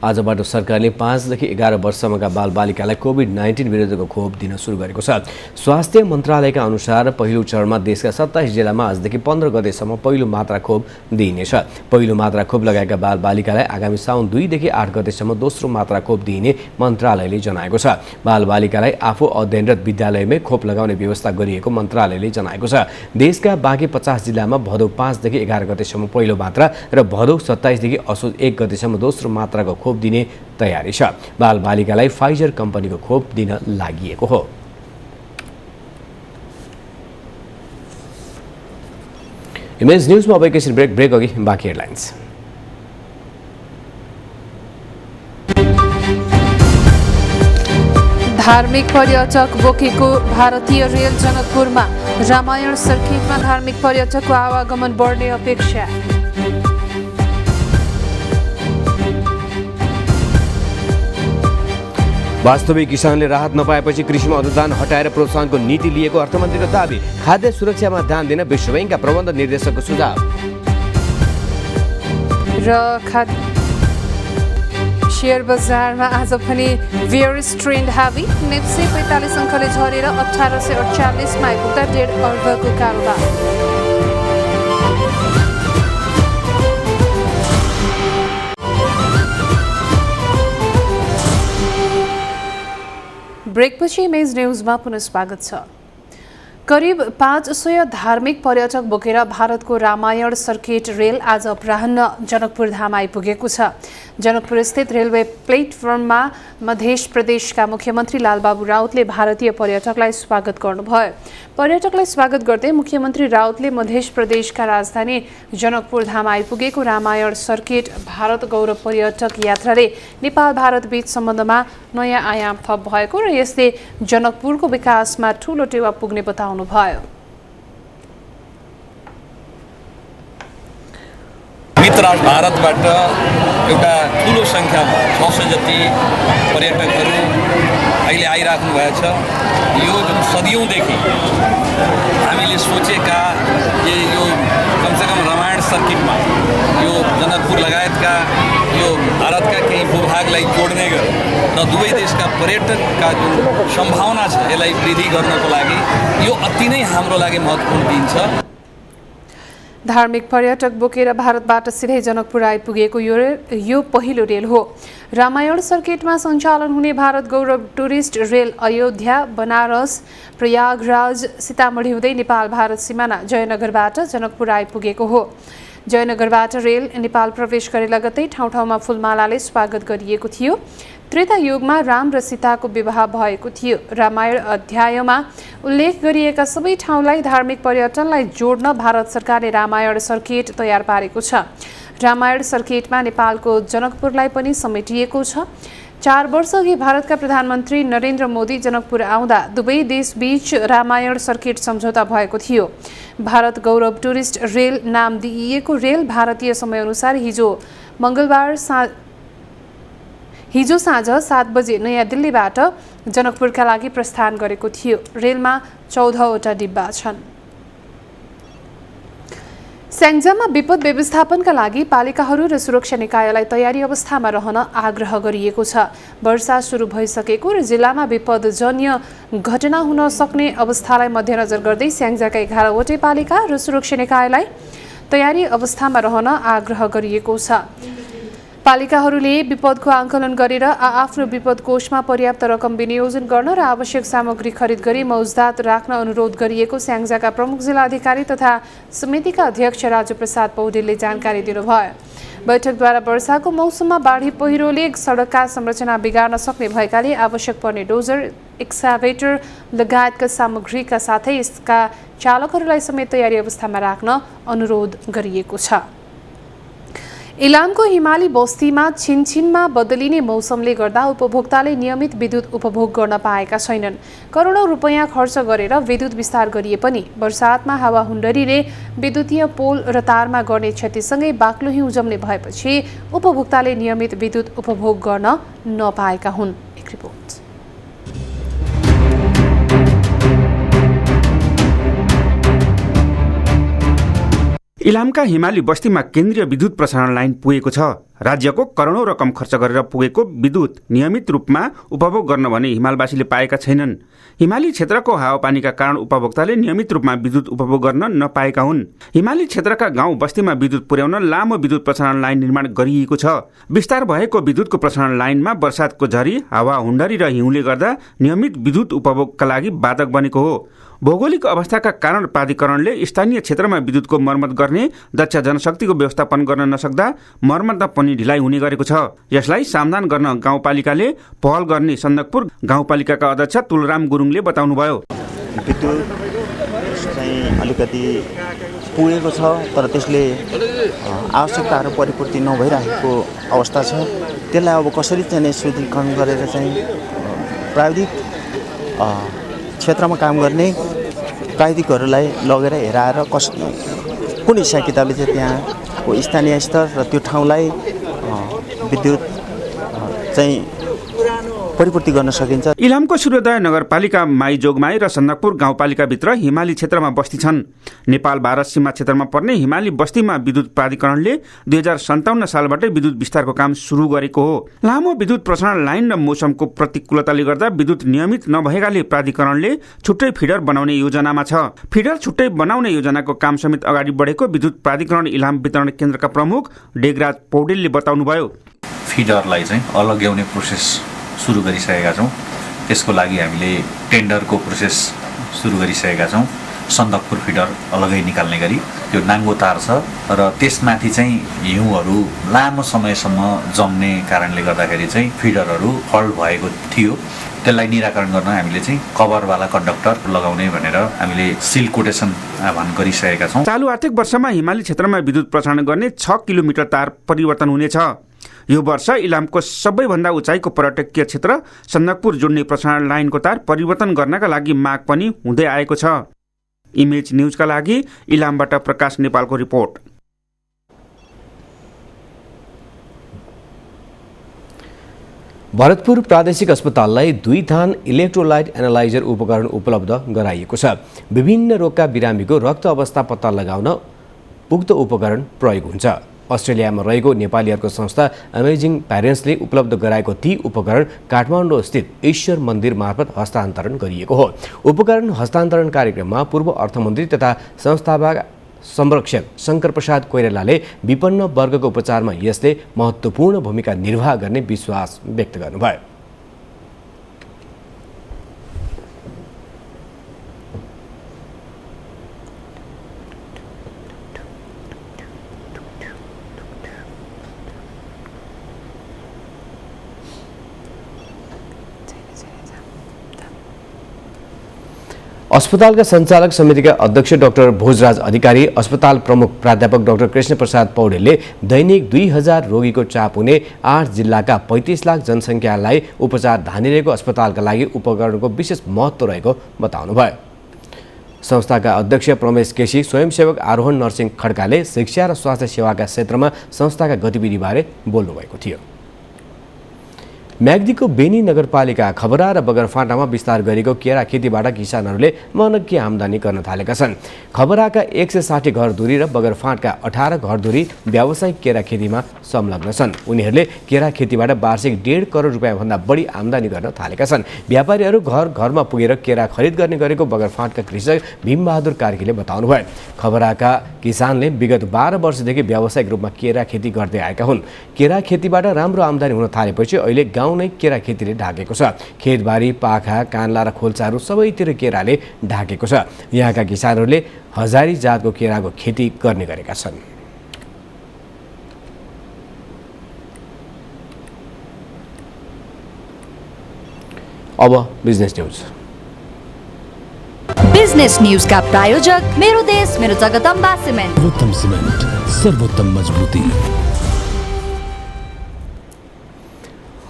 S13: आजबाट सरकारले 5 देखि 11 वर्षसम्मका बालबालिकालाई कोभिड-19 विरुद्धको खोप दिन सुरु गरेको छ। स्वास्थ्य मन्त्रालयका अनुसार पहिलो चरणमा देशका 27 जिल्लामा आजदेखि 15 गतेसम्म पहिलो मात्रा खोप दिइनेछ। पहिलो मात्रा खोप लगाएका बालबालिकालाई आगामी साउन 2 देखि 8 गतेसम्म दोस्रो मात्रा खोप दिइने मन्त्रालयले जनाएको छ। बालबालिकालाई आफू अध्ययनरत विद्यालयमै खोप लगाउने व्यवस्था गरिएको मन्त्रालयले जनाएको छ। देशका बाँकी 50 जिल्लामा भदौ 5 देखि 11 गतेसम्म पहिलो मात्रा र भदौ 27 देखि असोज 1 गतेसम्म दोस्रो मात्राको खोप दिने तयारी छ। बालबालिकालाई फाइजर कम्पनीको खोप दिन लागिएको हो। इमेज न्यूजमा अब एकैछिन ब्रेक अघि बाँकी हेडलाइन्स।
S7: धार्मिक पर्यटक बोकेको भारतीय रेल जनकपुरमा, रामायण सर्किटमा धार्मिक पर्यटकको आवागमन बढ्ने अपेक्षा।
S13: वास्तविक किसानले राहत नपाएपछि कृषिमा अनुदान हटाएर प्रोत्साहनको नीति लिएको अर्थमन्त्रीको दाबी। खाद्य सुरक्षामा ध्यान दिन विश्व बैंकका प्रबन्ध निर्देशकको सुझाव।
S7: र शेयर बजारमा आज पनि भेरी ट्रेन्ड हावी। नेप्से 45 अङ्कले झरेर 1848 मा आइपुग्दा 1.5 अर्बको कारोबार। ब्रेकपछि इमेज न्यूजमा पुनः स्वागत छ। करिब 500 धार्मिक पर्यटक बोकेर भारतको रामायण सर्किट रेल आज अपराह्न जनकपुर धाम आइपुगेको छ। जनकपुर स्थित रेलवे प्लेटफर्ममा मध्य प्रदेशका मुख्यमन्त्री लालबाबु राउतले भारतीय पर्यटकलाई स्वागत गर्नुभयो। पर्यटकलाई स्वागत गर्दै मुख्यमन्त्री राउतले मध्य प्रदेशका राजधानी जनकपुर धाम आइपुगेको रामायण सर्किट भारत गौरव पर्यटक यात्राले नेपाल भारत बीच सम्बन्धमा नयाँ आयाम थप भएको र यसले जनकपुरको विकासमा ठूलो टेवा पुग्ने बताउनुभयो।
S1: मित्र भारतबाट एउटा ठुलो सङ्ख्यामा 600 जति पर्यटकहरू अहिले आइराख्नु भएको छ। यो जुन सदियौँदेखि हामीले सोचेका यो कमसेकम रामायण सर्किटमा यो जनकपुर लगायतका यो भारतका केही भूभागलाई जोड्ने गरी र दुवै देशका पर्यटनका जुन सम्भावना छ यसलाई वृद्धि गर्नको लागि यो अति नै हाम्रो लागि महत्त्वपूर्ण दिन छ।
S7: धार्मिक पर्यटक बोकेर भारतबाट सिधै जनकपुर आइपुगेको यो पहिलो रेल हो। रामायण सर्किटमा सञ्चालन हुने भारत गौरव टुरिस्ट रेल अयोध्या, बनारस, प्रयागराज, सीतामढी हुँदै नेपाल भारत सिमाना जयनगरबाट जनकपुर आइपुगेको हो। जयनगरबाट रेल नेपाल प्रवेश गरे लगत्तै ठाउँ ठाउँमा फूलमालाले स्वागत गरिएको थियो। त्रेता युगमा राम र सीताको विवाह भएको थियो। रामायण अध्यायमा उल्लेख गरिएका सबै ठाउँलाई धार्मिक पर्यटनलाई जोड्न भारत सरकारले रामायण सर्किट तयार पारेको छ। रामायण सर्किटमा नेपालको जनकपुरलाई पनि समेटिएको छ। 4 वर्षअघि भारतका प्रधानमन्त्री नरेन्द्र मोदी जनकपुर आउँदा दुवै देशबीच रामायण सर्किट सम्झौता भएको थियो। भारत गौरव टुरिस्ट रेल नाम दिइएको रेल भारतीय समयअनुसार हिजो साँझ 7 बजे नयाँ दिल्लीबाट जनकपुरका लागि प्रस्थान गरेको थियो। रेलमा 14 वटा डिब्बा छन्। स्याङ्जामा विपद व्यवस्थापनका लागि पालिकाहरू र सुरक्षा निकायलाई तयारी अवस्थामा रहन आग्रह गरिएको छ। वर्षा सुरु भइसकेको र जिल्लामा विपदजन्य घटना हुन सक्ने अवस्थालाई मध्यनजर गर्दै स्याङ्जाका 11 वटै पालिका र सुरक्षा निकायलाई तयारी अवस्थामा रहन आग्रह गरिएको छ। पालिकाहरूले विपदको आकलन गरेर आफ्नो विपद कोषमा पर्याप्त रकम विनियोजन गर्न र आवश्यक सामग्री खरिद गरी मौजदात राख्न अनुरोध गरिएको स्याङ्जाका प्रमुख जिल्लाधिकारी तथा समितिका अध्यक्ष राजु प्रसाद पौडेलले जानकारी दिनुभयो। बैठकद्वारा वर्षाको मौसममा बाढी पहिरोले सडकका संरचना बिगार्न सक्ने भएकाले आवश्यक पर्ने डोजर, एक्साभेटर लगायतका सामग्रीका साथै यसका चालकहरूलाई समेत तयारी अवस्थामा राख्न अनुरोध गरिएको छ। इलामको हिमाली बस्तीमा छिनछिनमा बदलिने मौसमले गर्दा उपभोक्ताले नियमित विद्युत उपभोग गर्न पाएका छैनन्। करोडौं रुपैयाँ खर्च गरेर विद्युत विस्तार गरिए पनि वर्षातमा हावाहुण्डरीले विद्युतीय पोल र तारमा गर्ने क्षतिसँगै बाक्लो हिउँ जम्ने भएपछि उपभोक्ताले नियमित विद्युत उपभोग गर्न नपाएका हुन्। एक रिपोर्ट।
S2: इलामका हिमाली बस्तीमा केन्द्रीय विद्युत प्रसारण लाइन पुगेको छ। राज्यको करोडौँ रकम खर्च गरेर पुगेको विद्युत नियमित रूपमा उपभोग गर्न भने हिमालवासीले पाएका छैनन्। हिमाली क्षेत्रको हावापानीका कारण उपभोक्ताले नियमित रूपमा विद्युत उपभोग गर्न नपाएका हुन्। हिमाली क्षेत्रका गाउँ बस्तीमा विद्युत पुर्याउन लामो विद्युत प्रसारण लाइन निर्माण गरिएको छ। विस्तार भएको विद्युतको प्रसारण लाइनमा वर्षातको झरी, हावा हुण्डरी र हिउँले गर्दा नियमित विद्युत उपभोगका लागि बाधक बनेको हो। भौगोलिक अवस्थाका कारण प्राधिकरणले स्थानीय क्षेत्रमा विद्युतको मर्मत गर्ने दक्ष जनशक्तिको व्यवस्थापन गर्न नसक्दा मर्मतमा पनि ढिलाइ हुने गरेको छ। यसलाई समाधान गर्न गाउँपालिकाले पहल गर्ने सन्दकपुर गाउँपालिकाका अध्यक्ष तुलराम गुरुङले बताउनुभयो।
S3: विद्युत चाहिँ अलिकति पुगेको छ तर त्यसले आवश्यकताहरू परिपूर्ति नभइरहेको अवस्था छ। त्यसलाई अब कसरी चाहिँ शुद्धिकरण गरेर चाहिँ प्राविधिक क्षेत्रमा काम गर्ने प्राविधिकहरूलाई लगेर हेराएर कुन हिसाब किताबले चाहिँ त्यहाँको स्थानीय स्तर र त्यो ठाउँलाई विद्युत चाहिँ परिपूर्ति गर्न सकिन्छ।
S2: इलामको सूर्योदय नगरपालिका माई जोगमाई र सन्दकपुर गाउँपालिकाभित्र हिमाली क्षेत्रमा बस्ती छन्। नेपाल भारत सीमा क्षेत्रमा पर्ने हिमाली बस्तीमा विद्युत प्राधिकरणले 2057 सालबाटै विद्युत विस्तारको काम सुरु गरेको हो। लामो विद्युत प्रसारण लाइन र मौसमको प्रतिकूलताले गर्दा विद्युत नियमित नभएकाले प्राधिकरणले छुट्टै फिडर बनाउने योजनामा छ। फिडर छुट्टै बनाउने योजनाको काम समेत अगाडि बढेको विद्युत प्राधिकरण इलाम वितरण केन्द्रका प्रमुख डेगराज पौडेलले बताउनुभयो।
S4: फिडरलाई चाहिँ अलग्याउने प्रोसेस सुरु गरिसकेका छौँ। त्यसको लागि हामीले टेन्डरको प्रोसेस सुरु गरिसकेका छौँ। सन्दकपुर फिडर अलगै निकाल्ने गरी त्यो नाङ्गो तार छ र त्यसमाथि चाहिँ हिउँहरू लामो समयसम्म जम्ने कारणले गर्दाखेरि चाहिँ फिडरहरू फल्ट भएको थियो। त्यसलाई निराकरण गर्न हामीले चाहिँ कभरवाला कन्डक्टर लगाउने भनेर हामीले सिल कोटेसन आह्वान गरिसकेका छौँ।
S2: चालु आर्थिक वर्षमा हिमाली क्षेत्रमा विद्युत प्रसारण गर्ने 6 किलोमिटर तार परिवर्तन हुनेछ। यो वर्ष इलामको सबैभन्दा उचाइको पर्यटकीय क्षेत्र सन्दकपुर जोड्ने प्रसारण लाइनको तार परिवर्तन गर्नका लागि माग पनि हुँदै आएको छ। इमेज न्युजका लागि इलामबाट प्रकाश नेपालको रिपोर्ट।
S13: भरतपुर प्रादेशिक अस्पताललाई 2 थान इलेक्ट्रोलाइट एनालाइजर उपकरण उपलब्ध गराइएको छ। विभिन्न रोगका बिरामीको रक्त अवस्था पत्ता लगाउन उक्त उपकरण प्रयोग हुन्छ। अस्ट्रेलियामा रहेको नेपालीहरूको संस्था अमेजिङ प्यारेन्ट्सले उपलब्ध गराएको ती उपकरण काठमाडौँ स्थित ईश्वर मन्दिर मार्फत हस्तान्तरण गरिएको हो। उपकरण हस्तान्तरण कार्यक्रममा पूर्व अर्थमन्त्री तथा संस्थापक संरक्षक शङ्कर प्रसाद कोइरालाले विपन्न वर्गको उपचारमा यसले महत्त्वपूर्ण भूमिका निर्वाह गर्ने विश्वास व्यक्त गर्नुभयो। अस्पतालका सञ्चालक समितिका अध्यक्ष डाक्टर भोजराज अधिकारी, अस्पताल प्रमुख प्राध्यापक डाक्टर कृष्ण प्रसाद पौडेलले दैनिक 2000 रोगीको चाप हुने 8 जिल्लाका 35 लाख जनसङ्ख्यालाई उपचार धानिरहेको अस्पतालका लागि उपकरणको विशेष महत्त्व रहेको बताउनुभयो। संस्थाका अध्यक्ष प्रमेश केसी, स्वयंसेवक आरोहण नरसिंह खड्काले शिक्षा र स्वास्थ्य सेवाका क्षेत्रमा संस्थाका गतिविधिबारे बोल्नुभएको थियो। म्याग्दीको बेनी नगरपालिका खबरा र बगरफाँटामा विस्तार गरेको केरा खेतीबाट किसानहरूले मनकी आमदानी गर्न थालेका छन्। खबराका 160 घरधुरी र बगरफाँटका 18 घरधुरी व्यावसायिक केरा खेतीमा संलग्न छन्। उनीहरूले केरा खेतीबाट वार्षिक 1.5 करोड रुपियाँभन्दा बढी आमदानी गर्न थालेका छन्। व्यापारीहरू घर घरमा पुगेर केरा खरिद गर्ने गरेको बगरफाँटका कृषक भीमबहादुर कार्कीले बताउनुभयो। खबराका किसानले विगत 12 वर्षदेखि व्यावसायिक रूपमा केरा खेती गर्दै आएका हुन्। केरा खेतीबाट राम्रो आमदानी हुन थालेपछि अहिले गाउँ नै केरा खेतीले ढाकेको छ। खेतबारी, पाखा, कान्ला र खोल्साहरू सबैतिर केराले ढाकेको छ। यहाँका किसानहरूले हजारी जातको केराको खेती गर्ने गरेका छन्। अब बिजनेस न्यूज।
S5: बिजनेस न्यूज का प्रायोजक मेरो देश मेरो जगदम्बा सिमेन्ट।
S8: सर्वोत्तम सिमेन्ट, सर्वोत्तम मजबूती।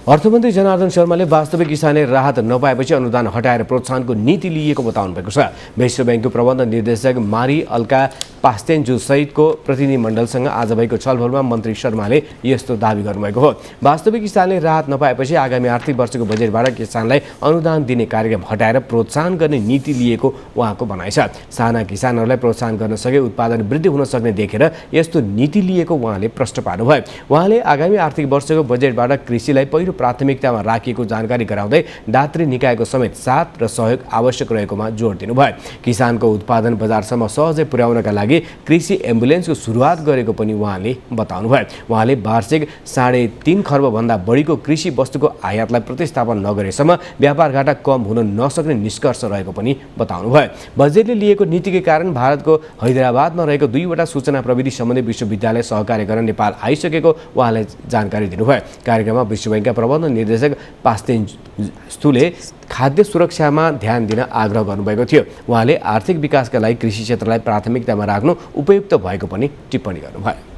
S13: अर्थमन्त्री जनार्दन शर्माले वास्तविक किसानले राहत नपाएपछि अनुदान हटाएर प्रोत्साहनको नीति लिएको बताउनु भएको छ। विश्व ब्याङ्कको प्रबन्ध निर्देशक मारी अल्का पास्तेन्जु सहितको प्रतिनिधिमण्डलसँग आज भएको छलफलमा मन्त्री शर्माले यस्तो दावी गर्नुभएको हो। वास्तविक किसानले राहत नपाएपछि आगामी आर्थिक वर्षको बजेटबाट किसानलाई अनुदान दिने कार्यक्रम हटाएर प्रोत्साहन गर्ने नीति लिएको उहाँको भनाइ छ। साना किसानहरूलाई प्रोत्साहन गर्न सके उत्पादन वृद्धि हुन सक्ने देखेर यस्तो नीति लिएको उहाँले प्रश्न पार्नुभयो। उहाँले आगामी आर्थिक वर्षको बजेटबाट कृषिलाई पहिलो प्राथमिकतामा राखिएको जानकारी गराउँदै दात्री निकायको समेत साथ र सहयोग आवश्यक रहेकोमा जोड दिनुभयो। किसानको उत्पादन बजारसम्म सहजै पुर्याउनका लागि कृषि एम्बुलेन्सको सुरुवात गरेको पनि उहाँले बताउनुभयो। उहाँले वार्षिक 3.5 खर्बभन्दा बढीको कृषि वस्तुको आयातलाई प्रतिस्थापन नगरेसम्म व्यापार घाटा कम हुन नसक्ने निष्कर्ष रहेको पनि बताउनुभयो। बजेटले लिएको नीतिकै कारण भारतको हैदराबादमा रहेको 2वटा सूचना प्रविधि सम्बन्धी विश्वविद्यालय सहकार्य गर्न नेपाल आइसकेको उहाँले जानकारी दिनुभयो। कार्यक्रममा विश्व ब्याङ्कका प्रबन्ध निर्देशक पास्तेन्जुले खाद्य सुरक्षामा ध्यान दिन आग्रह गर्नुभएको थियो। उहाँले आर्थिक विकासका लागि कृषि क्षेत्रलाई प्राथमिकतामा राख्नु उपयुक्त भएको पनि टिप्पणी गर्नुभयो।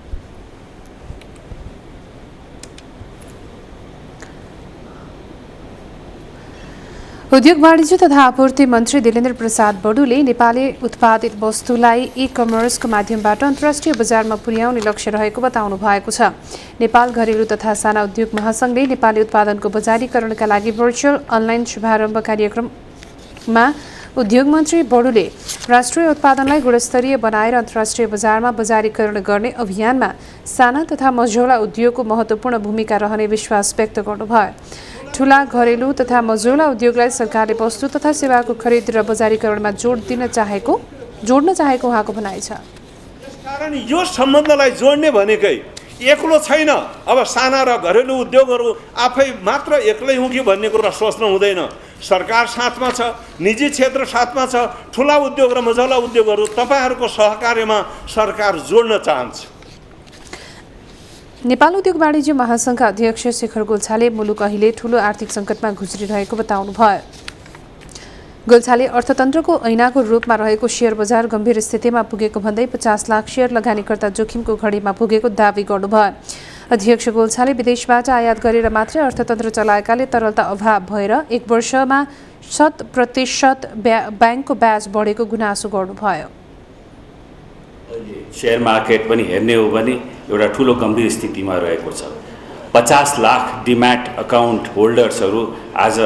S7: उद्योग वाणिज्य तथा आपूर्ति मन्त्री दिलेन्द्र प्रसाद बडुले नेपाली उत्पादित वस्तुलाई ई-कमर्सको माध्यमबाट अन्तर्राष्ट्रिय बजारमा पुर्याउने लक्ष्य रहेको बताउनु भएको छ। नेपाल घरेलु तथा साना उद्योग महासङ्घले नेपाली उत्पादनको बजारीकरणका लागि भर्चुअल अनलाइन शुभारम्भ कार्यक्रममा उद्योग मन्त्री बडुले राष्ट्रिय उत्पादनलाई गुणस्तरीय बनाएर अन्तर्राष्ट्रिय बजारमा बजारीकरण गर्ने अभियानमा साना तथा मझौला उद्योगको महत्त्वपूर्ण भूमिका रहने विश्वास व्यक्त गर्नुभयो। ठूला घरेलु तथा मझौला उद्योगलाई सरकारले वस्तु तथा सेवाको खरिद र बजारीकरणमा जोड्न चाहेको उहाँको भनाइ छ।
S6: त्यसकारण यो सम्बन्धलाई जोड्ने भनेकै एक्लो छैन। अब साना र घरेलु उद्योगहरू आफै मात्र एक्लै हुँ कि भन्ने कुरा सोच्नु हुँदैन। सरकार साथमा छ, निजी क्षेत्र साथमा छ, ठुला उद्योग र मझौला उद्योगहरू तपाईँहरूको सहकार्यमा सरकार जोड्न चाहन्छ।
S7: नेपाल उद्योग वाणिज्य महासङ्घका अध्यक्ष शेखर गोल्छाले मुलुक अहिले ठूलो आर्थिक सङ्कटमा गुज्रिरहेको बताउनुभयो। गोल्छाले अर्थतन्त्रको ऐनाको रूपमा रहेको शेयर बजार गम्भीर स्थितिमा पुगेको भन्दै 50 लाख शेयर लगानीकर्ता जोखिमको घडीमा पुगेको दावी गर्नुभयो। अध्यक्ष गोल्छाले विदेशबाट आयात गरेर मात्रै अर्थतन्त्र चलाएकाले तरलता अभाव भएर 1 वर्षमा 100% ब्याङ्कको ब्याज बढेको गुनासो गर्नुभयो।
S8: शेयर मार्केट पनि हेर्ने हो भने एउटा ठुलो गम्भीर स्थितिमा रहेको छ। 50 लाख डिम्याट अकाउन्ट होल्डर्सहरू आज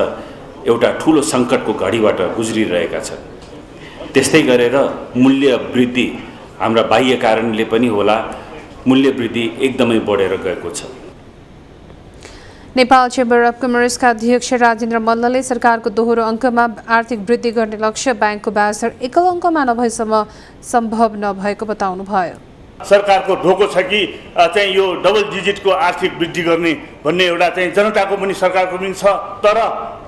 S8: एउटा ठुलो सङ्कटको घडीबाट गुज्रिरहेका छन्। त्यस्तै गरेर मूल्य वृद्धि हाम्रा बाह्य कारणले पनि होला, मूल्य वृद्धि एकदमै बढेर गएको छ।
S7: नेपाल चेम्बर अफ कमर्सका अध्यक्ष राजेन्द्र मल्लले सरकारको दोहोरो अङ्कमा आर्थिक वृद्धि गर्ने लक्ष्य ब्याङ्कको ब्याज दर एकल अङ्कमा नभएसम्म सम्भव नभएको बताउनुभयो।
S6: सरकारको ढोको छ कि चाहिँ यो डबल डिजिटको आर्थिक वृद्धि गर्ने भन्ने एउटा चाहिँ जनताको पनि सरकारको पनि छ। तर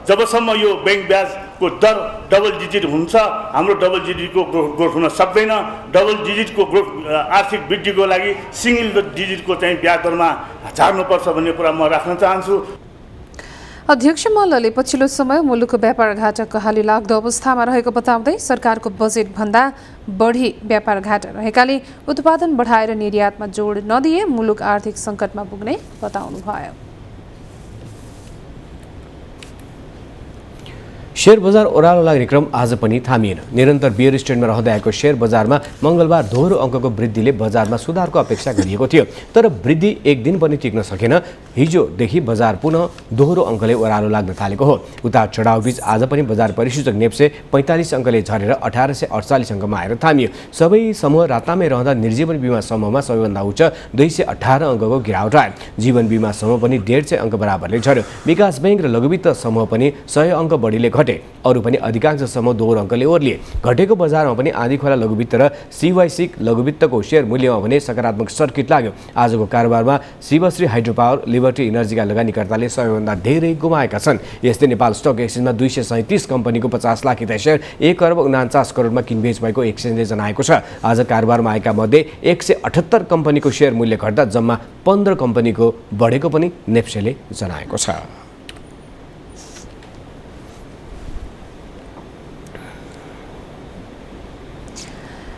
S6: जबसम्म यो ब्याङ्क ब्याजको दर डबल डिजिट हुन्छ हाम्रो डबल डिजिटको ग्रोथ हुन सक्दैन। डबल डिजिटको ग्रोथ आर्थिक वृद्धिको लागि सिङ्गल डिजिटको चाहिँ ब्याज दरमा झार्नुपर्छ भन्ने कुरा म राख्न चाहन्छु।
S7: अध्यक्ष मल्लले पछिल्लो समय मुलुकको व्यापार घाटा कहाली लाग्दो अवस्थामा रहेको बताउँदै सरकारको बजेटभन्दा बढी व्यापार घाटा रहेकाले उत्पादन बढाएर निर्यातमा जोड नदिए मुलुक आर्थिक सङ्कटमा पुग्ने बताउनुभयो।
S13: शेयर बजार ओह्रालो लाग्ने क्रम आज पनि थामिएन। निरन्तर बियर स्ट्यान्डमा रहँदै आएको शेयर बजारमा मङ्गलबार दोहोरो अङ्कको वृद्धिले बजारमा सुधारको अपेक्षा गरिएको थियो, तर वृद्धि एक दिन पनि टिक्न सकेन। हिजोदेखि बजार पुनः दोहोरो अङ्कले ओह्रालो लाग्न थालेको हो। उतार चढावबीच आज पनि बजार परिसूचक नेप्से 45 अङ्कले झरेर 1848 अङ्कमा आएर थामियो। सबै समूह रातामै रहँदा निर्जीवन बिमा समूहमा सबैभन्दा उच्च 218 अङ्कको गिरावट आयो। जीवन बिमा समूह पनि 150 अङ्क बराबरले झर्यो। विकास ब्याङ्क र लघुवित्त समूह पनि 100 अङ्क बढीले घटे। अरू पनि अधिकांश समूह दोहोरो अङ्कले ओर्लिए। घटेको बजारमा पनि आँधीखोला लघुवित्त र सिवाइसिक लघुवित्तको शेयर मूल्यमा भने सकारात्मक सर्किट लाग्यो। आजको कारोबारमा शिवश्री हाइड्रो पावर, लिबर्टी इनर्जीका लगानीकर्ताले सबैभन्दा धेरै गुमाएका छन्। यस्तै नेपाल स्टक एक्सचेन्जमा 237 कम्पनीको 50 लाख हित शेयर 1 अर्ब 49 करोडमा किनबेच भएको एक्सचेन्जले जनाएको छ। आज कारोबारमा आएका मध्ये 178 कम्पनीको शेयर मूल्य घट्दा जम्मा 15 कम्पनीको बढेको पनि नेप्सेले जनाएको छ।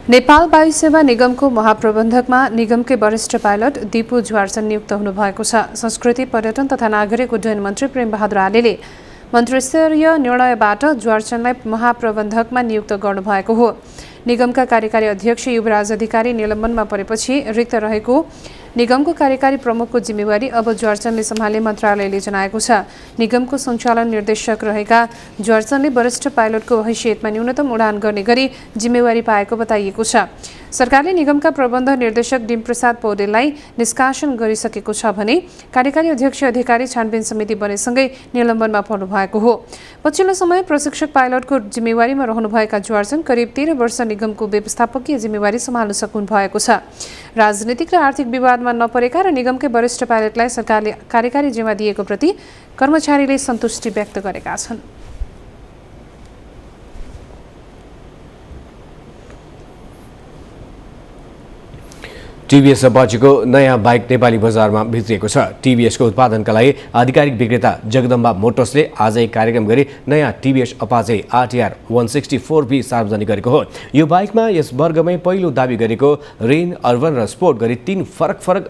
S7: नेपाल वायु सेवा निगमको महाप्रबन्धकमा निगमकै वरिष्ठ पाइलट दिपु ज्वार्सन नियुक्त हुनुभएको छ। संस्कृति, पर्यटन तथा नागरिक उड्डयन मन्त्री प्रेमबहादुर आलेले मन्त्रीस्तरीय निर्णयबाट ज्वार्सनलाई महाप्रबन्धकमा नियुक्त गर्नुभएको हो। निगमका कार्यकारी अध्यक्ष युवराज अधिकारी निलम्बनमा परेपछि रिक्त रहेको निगमको कार्यकारी प्रमुखको जिम्मेवारी अब ज्वार्सनले सम्हाल्ने मन्त्रालयले जनाएको छ। निगमको सञ्चालन निर्देशक रहेका ज्वार्सनले वरिष्ठ पाइलटको हैसियतमा न्यूनतम उडान गर्ने गरी जिम्मेवारी पाएको बताइएको छ। सरकारले निगमका प्रबन्ध निर्देशक डिमप्रसाद पौडेललाई निष्कासन गरिसकेको छ भने कार्यकारी अध्यक्ष अधिकारी छानबिन समिति बनेसँगै निलम्बनमा पर्नु भएको हो। पछिल्लो समय प्रशिक्षक पाइलटको जिम्मेवारीमा रहनुभएका ज्वार्सन करिब 13 वर्ष निगमको व्यवस्थापकीय जिम्मेवारी सम्हाल्न सक्नु भएको छ। राजनीतिक र आर्थिक विवादमा नपरेका र निगमकै वरिष्ठ पाइलटलाई सरकारले कार्यकारी जिम्मा दिएको प्रति कर्मचारीले सन्तुष्टि व्यक्त गरेका छन्।
S13: टिभीएस बजेको नयाँ बाइक नेपाली बजारमा भित्रिएको छ। टिभीएसको उत्पादनका लागि आधिकारिक विक्रेता जगदम्बा मोटर्सले आज एक कार्यक्रम गरी नयाँ टिभीएस अपाचे RTR 164B सार्वजनिक गरेको हो। यो बाइकमा यस वर्गमै पहिलो दाबी गरेको रेन, अर्बन र स्पोर्ट गरी 3 फरक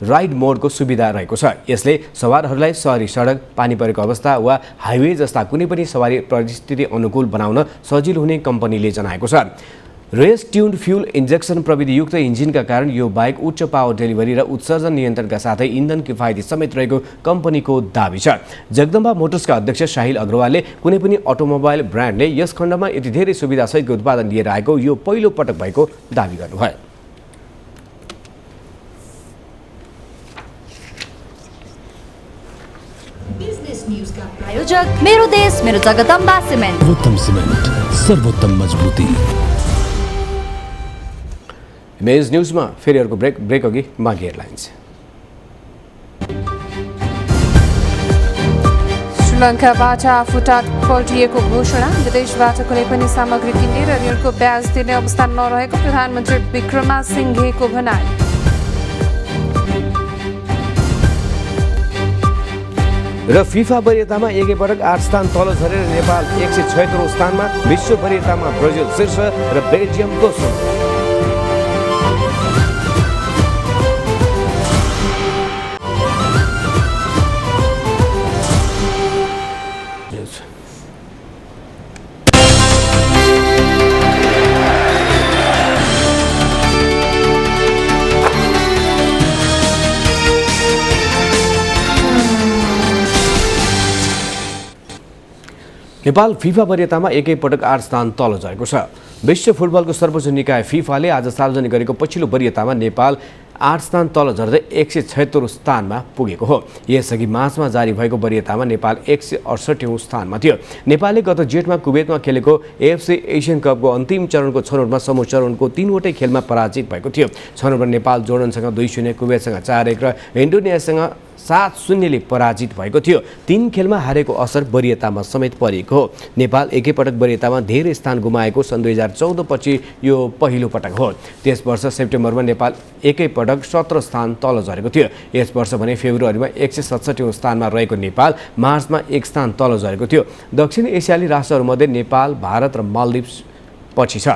S13: राइड मोडको सुविधा रहेको छ। यसले सवारहरूलाई सहरी सडक, पानी परेको अवस्था वा हाइवे जस्ता कुनै पनि सवारी परिस्थिति अनुकूल बनाउन सजिलो हुने कम्पनीले जनाएको छ। रेस ट्युन्ड फ्युल इन्जेक्सन प्रविधियुक्त इन्जिनका कारण यो बाइक उच्च पावर डेलिभरी र उत्सर्जन नियन्त्रणका साथै इन्धन किफायती समेत रहेको कम्पनीको दाबी छ। जगदम्बा मोटर्सका अध्यक्ष साहिल अग्रवालले कुनै पनि अटोमोबाइल ब्रान्डले यस खण्डमा यति धेरै सुविधासहितको उत्पादन लिएर आएको यो पहिलो पटक भएको दाबी गर्नुभयो।
S5: प्रायोजक मेरो देश मेरो जगदम्बा सिमेन्ट।
S9: सर्वोत्तम सिमेन्ट, सर्वोत्तम मजबुती।
S13: मेज न्यूजमा फेरि अर्को ब्रेक अघि बाँकी हेडलाइन्स।
S7: श्रीलङ्काबाट आफूटा पल्टिएको घोषणा, विदेशबाट कुनै पनि सामग्री किन्ने र ऋणको ब्याज तिर्ने अवस्था नरहेको प्रधानमन्त्री विक्रमासिंघेको भनाई।
S13: र फिफा वरियतामा एकैपटक 8 स्थान तल झरेर नेपाल 176औं स्थानमा, विश्व वरियतामा ब्राजिल शीर्ष र बेल्जियम दोस्रो। नेपाल फिफा वरियतामा एकैपटक 8 स्थान तल झरेको छ। विश्व फुटबलको सर्वोच्च निकाय फिफाले आज सार्वजनिक गरेको पछिल्लो वरियतामा नेपाल 8 स्थान तल झर्दै 176औं स्थानमा पुगेको हो। यसअघि मार्चमा जारी भएको वरियतामा नेपाल 168औं स्थानमा थियो। नेपालले गत जेठमा कुवेतमा खेलेको AFC एसियन कपको अन्तिम चरणको छनौटमा समूह चरणको 3वटै खेलमा पराजित भएको थियो। छनौटमा नेपाल जोर्डनसँग 2-0, कुवेतसँग 4-1 र इन्डोनेसियासँग 7-0ले पराजित भएको थियो। 3 खेलमा हारेको असर वरियतामा समेत परेको हो। नेपाल एकैपटक वरियतामा धेरै स्थान गुमाएको सन् 2014 पछि यो पहिलो पटक हो। त्यस वर्ष सेप्टेम्बरमा नेपाल एकैपटक 17 स्थान तल झरेको थियो। यस वर्ष भने फेब्रुअरीमा 167औं स्थानमा रहेको नेपाल मार्चमा 1 स्थान तल झरेको थियो। दक्षिण एसियाली राष्ट्रहरूमध्ये नेपाल, भारत र मालदिप्स पछि छ।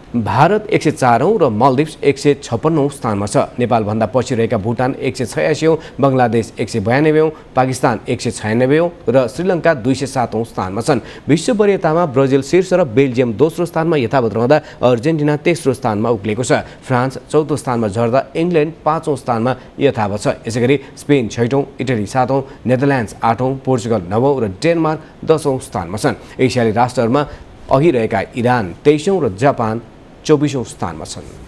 S13: भारत 104औं र मालदिप्स 156औं स्थानमा छ। नेपालभन्दा पछि रहेका भुटान 186औं, बङ्गलादेश 192औं, पाकिस्तान 196औं र श्रीलङ्का 207औं स्थानमा छन्। विश्व वरियतामा ब्राजिल शीर्ष र बेल्जियम दोस्रो स्थानमा यथावत रहँदा अर्जेन्टिना तेस्रो स्थानमा उक्लेको छ। फ्रान्स चौथो स्थानमा झर्दा इङ्ल्यान्ड 5औं स्थानमा यथावत छ। यसैगरी स्पेन 6औं, इटली 7औं, नेदरल्यान्ड्स 8औं, पोर्चुगल 9औं र डेनमार्क 10औं स्थानमा छन्। एसियाली राष्ट्रहरूमा अघि रहेका इरान 23औं र जापान 24औं स्थानमा छन्।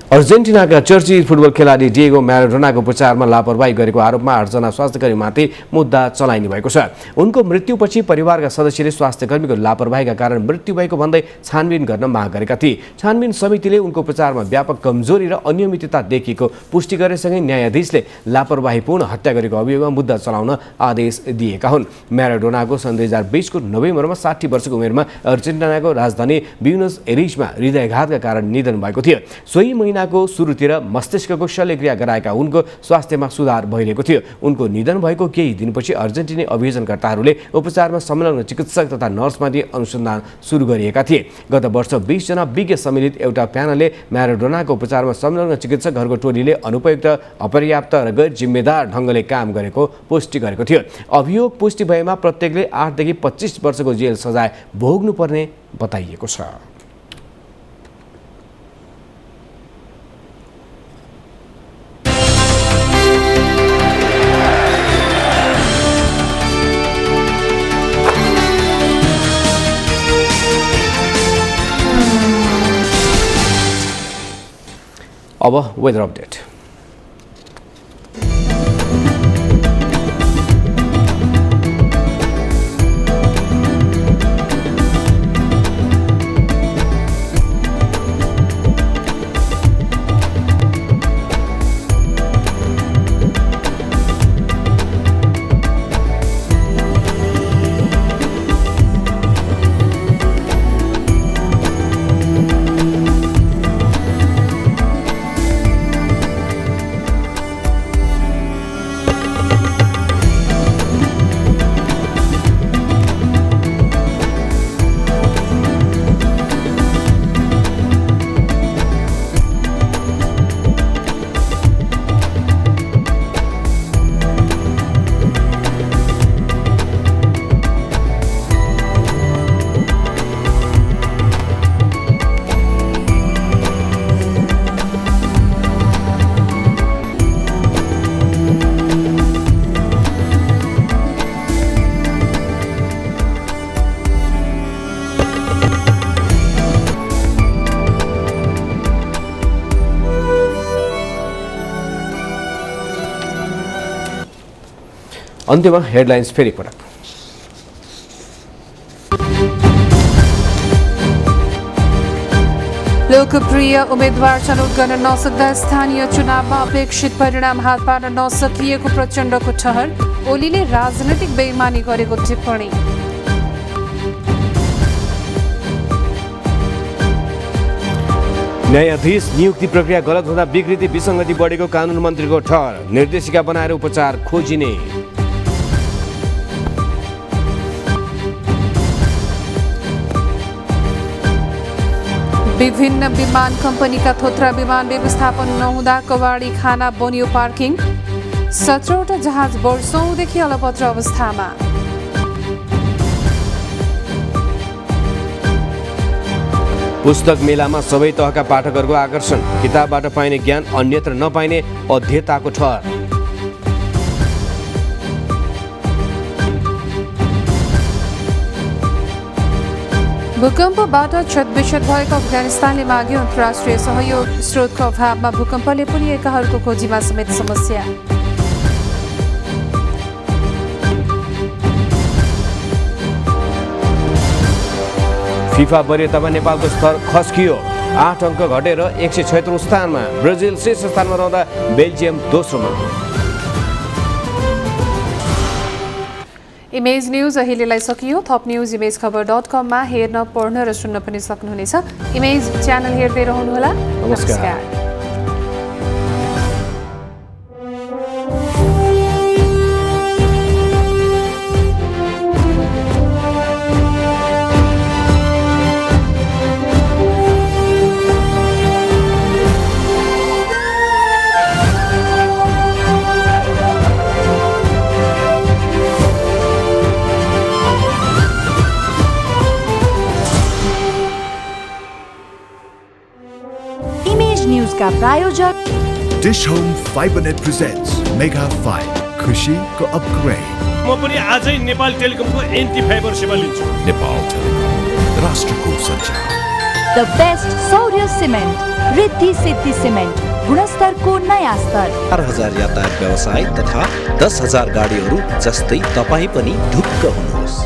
S13: अर्जेन्टिनाका चर्चित फुटबल खेलाडी डिएगो म्याराडोनाको उपचारमा लापरवाही गरेको आरोपमा 8 जना स्वास्थ्यकर्मीमाथि मुद्दा चलाइने भएको छ। उनको मृत्युपछि परिवारका सदस्यले स्वास्थ्यकर्मीको लापरवाहीका कारण मृत्यु भएको भन्दै छानबिन गर्न माग गरेका थिए। छानबिन समितिले उनको उपचारमा व्यापक कमजोरी र अनियमितता देखिएको पुष्टि गरेसँगै न्यायाधीशले लापरवाहीपूर्ण हत्या गरेको अभियोगमा मुद्दा चलाउन आदेश दिएका हुन्। म्याराडोनाको सन् 2020 को नोभेम्बरमा 60 वर्षको उमेरमा अर्जेन्टिनाको राजधानी ब्युनस एरिजमा हृदयाघातका कारण निधन भएको थियो। सोही महिनाको महिनाको सुरुतिर मस्तिष्कको शल्यक्रिया गराएका उनको स्वास्थ्यमा सुधार भइरहेको थियो। उनको निधन भएको केही दिनपछि अर्जेन्टिनी अभियोजनकर्ताहरूले उपचारमा संलग्न चिकित्सक तथा नर्समाथि अनुसन्धान सुरु गरिएका थिए। गत वर्ष 20 जना विज्ञ सम्मिलित एउटा प्यानलले म्याराडोनाको उपचारमा संलग्न चिकित्सकहरूको टोलीले अनुपयुक्त, अपर्याप्त र गैर जिम्मेदार ढङ्गले काम गरेको पुष्टि गरेको थियो। अभियोग पुष्टि भएमा प्रत्येकले 8 देखि 25 वर्षको जेल सजाय भोग्नुपर्ने बताइएको छ। अब वेदर अपडेट। अन्त्यमा हेडलाइन्स फेरि पटक।
S7: लोकप्रिय उम्मेद्वार छनौट गर्न नसक्दा स्थानीय चुनावमा अपेक्षित परिणाम हात पार्न नसकिएको प्रचण्डको ठहर। ओलीले राजनैतिक बेइमानी गरेको टिप्पणी।
S13: न्यायाधीश नियुक्ति प्रक्रिया गलत हुँदा विकृति विसङ्गति बढेको कानुन मन्त्रीको ठहर। निर्देशिका बनाएर उपचार खोजिने।
S7: विभिन्न विमान कम्पनीका थोत्रा विमान व्यवस्थापन नहुँदा कवाडी खाना बन्यो पार्किङ। 17वटा जहाज वर्षौंदेखि अलपत्र अवस्थामा।
S13: पुस्तक मेलामा सबै तहका पाठकहरूको आकर्षण। किताबबाट पाइने ज्ञान अन्यत्र नपाइने अध्येताको ठहर।
S7: भूकम्पबाट क्षतविक्षत भएको अफगानिस्तानले माग्यो अन्तर्राष्ट्रिय सहयोग। स्रोतको अभावमा भूकम्पले पुलिएकाहरूको खोजीमा समेत समस्या।
S13: फिफा वरियतामा नेपालको स्तर खस्कियो। 8 अङ्क घटेर 176औं स्थानमा। ब्राजिल शीर्ष स्थानमा रहँदा बेल्जियम दोस्रोमा।
S7: इमेज न्यूज अहिलेलाई सकियो। थप न्यूज imagekhabar.com मा हेर्न, पढ्न र सुन्न पनि सक्नुहुनेछ। इमेज च्यानल हेर्दै रहनुहोला। नमस्कार।
S5: का प्रायोजक
S10: dish home Fibernet presents mega 5 खुसीको अपग्रेड।
S11: म पनि आजै नेपाल टेलिकमको एन्टी फाइबर सेवा लिन्छु।
S10: नेपाल टेलिकम राष्ट्रको सञ्चार।
S5: द बेस्ट सौर्य सिमेन्ट, रिद्धि सिद्धि सिमेन्ट, गुणस्तरको नयाँ स्तर।
S12: 4000 यातायात व्यवसाय तथा 10,000 गाडीहरू जस्तै तपाईँ पनि ढुक्क हुनुहोस्।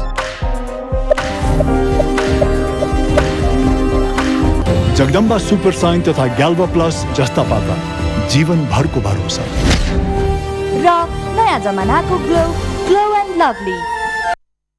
S10: जगदम्बा सुपर साइन तथा ग्याल्बा प्लस जस्ता पाता जीवनभरको भरोसा
S5: र नयाँ जमानाको ग्लो एन्ड लभली।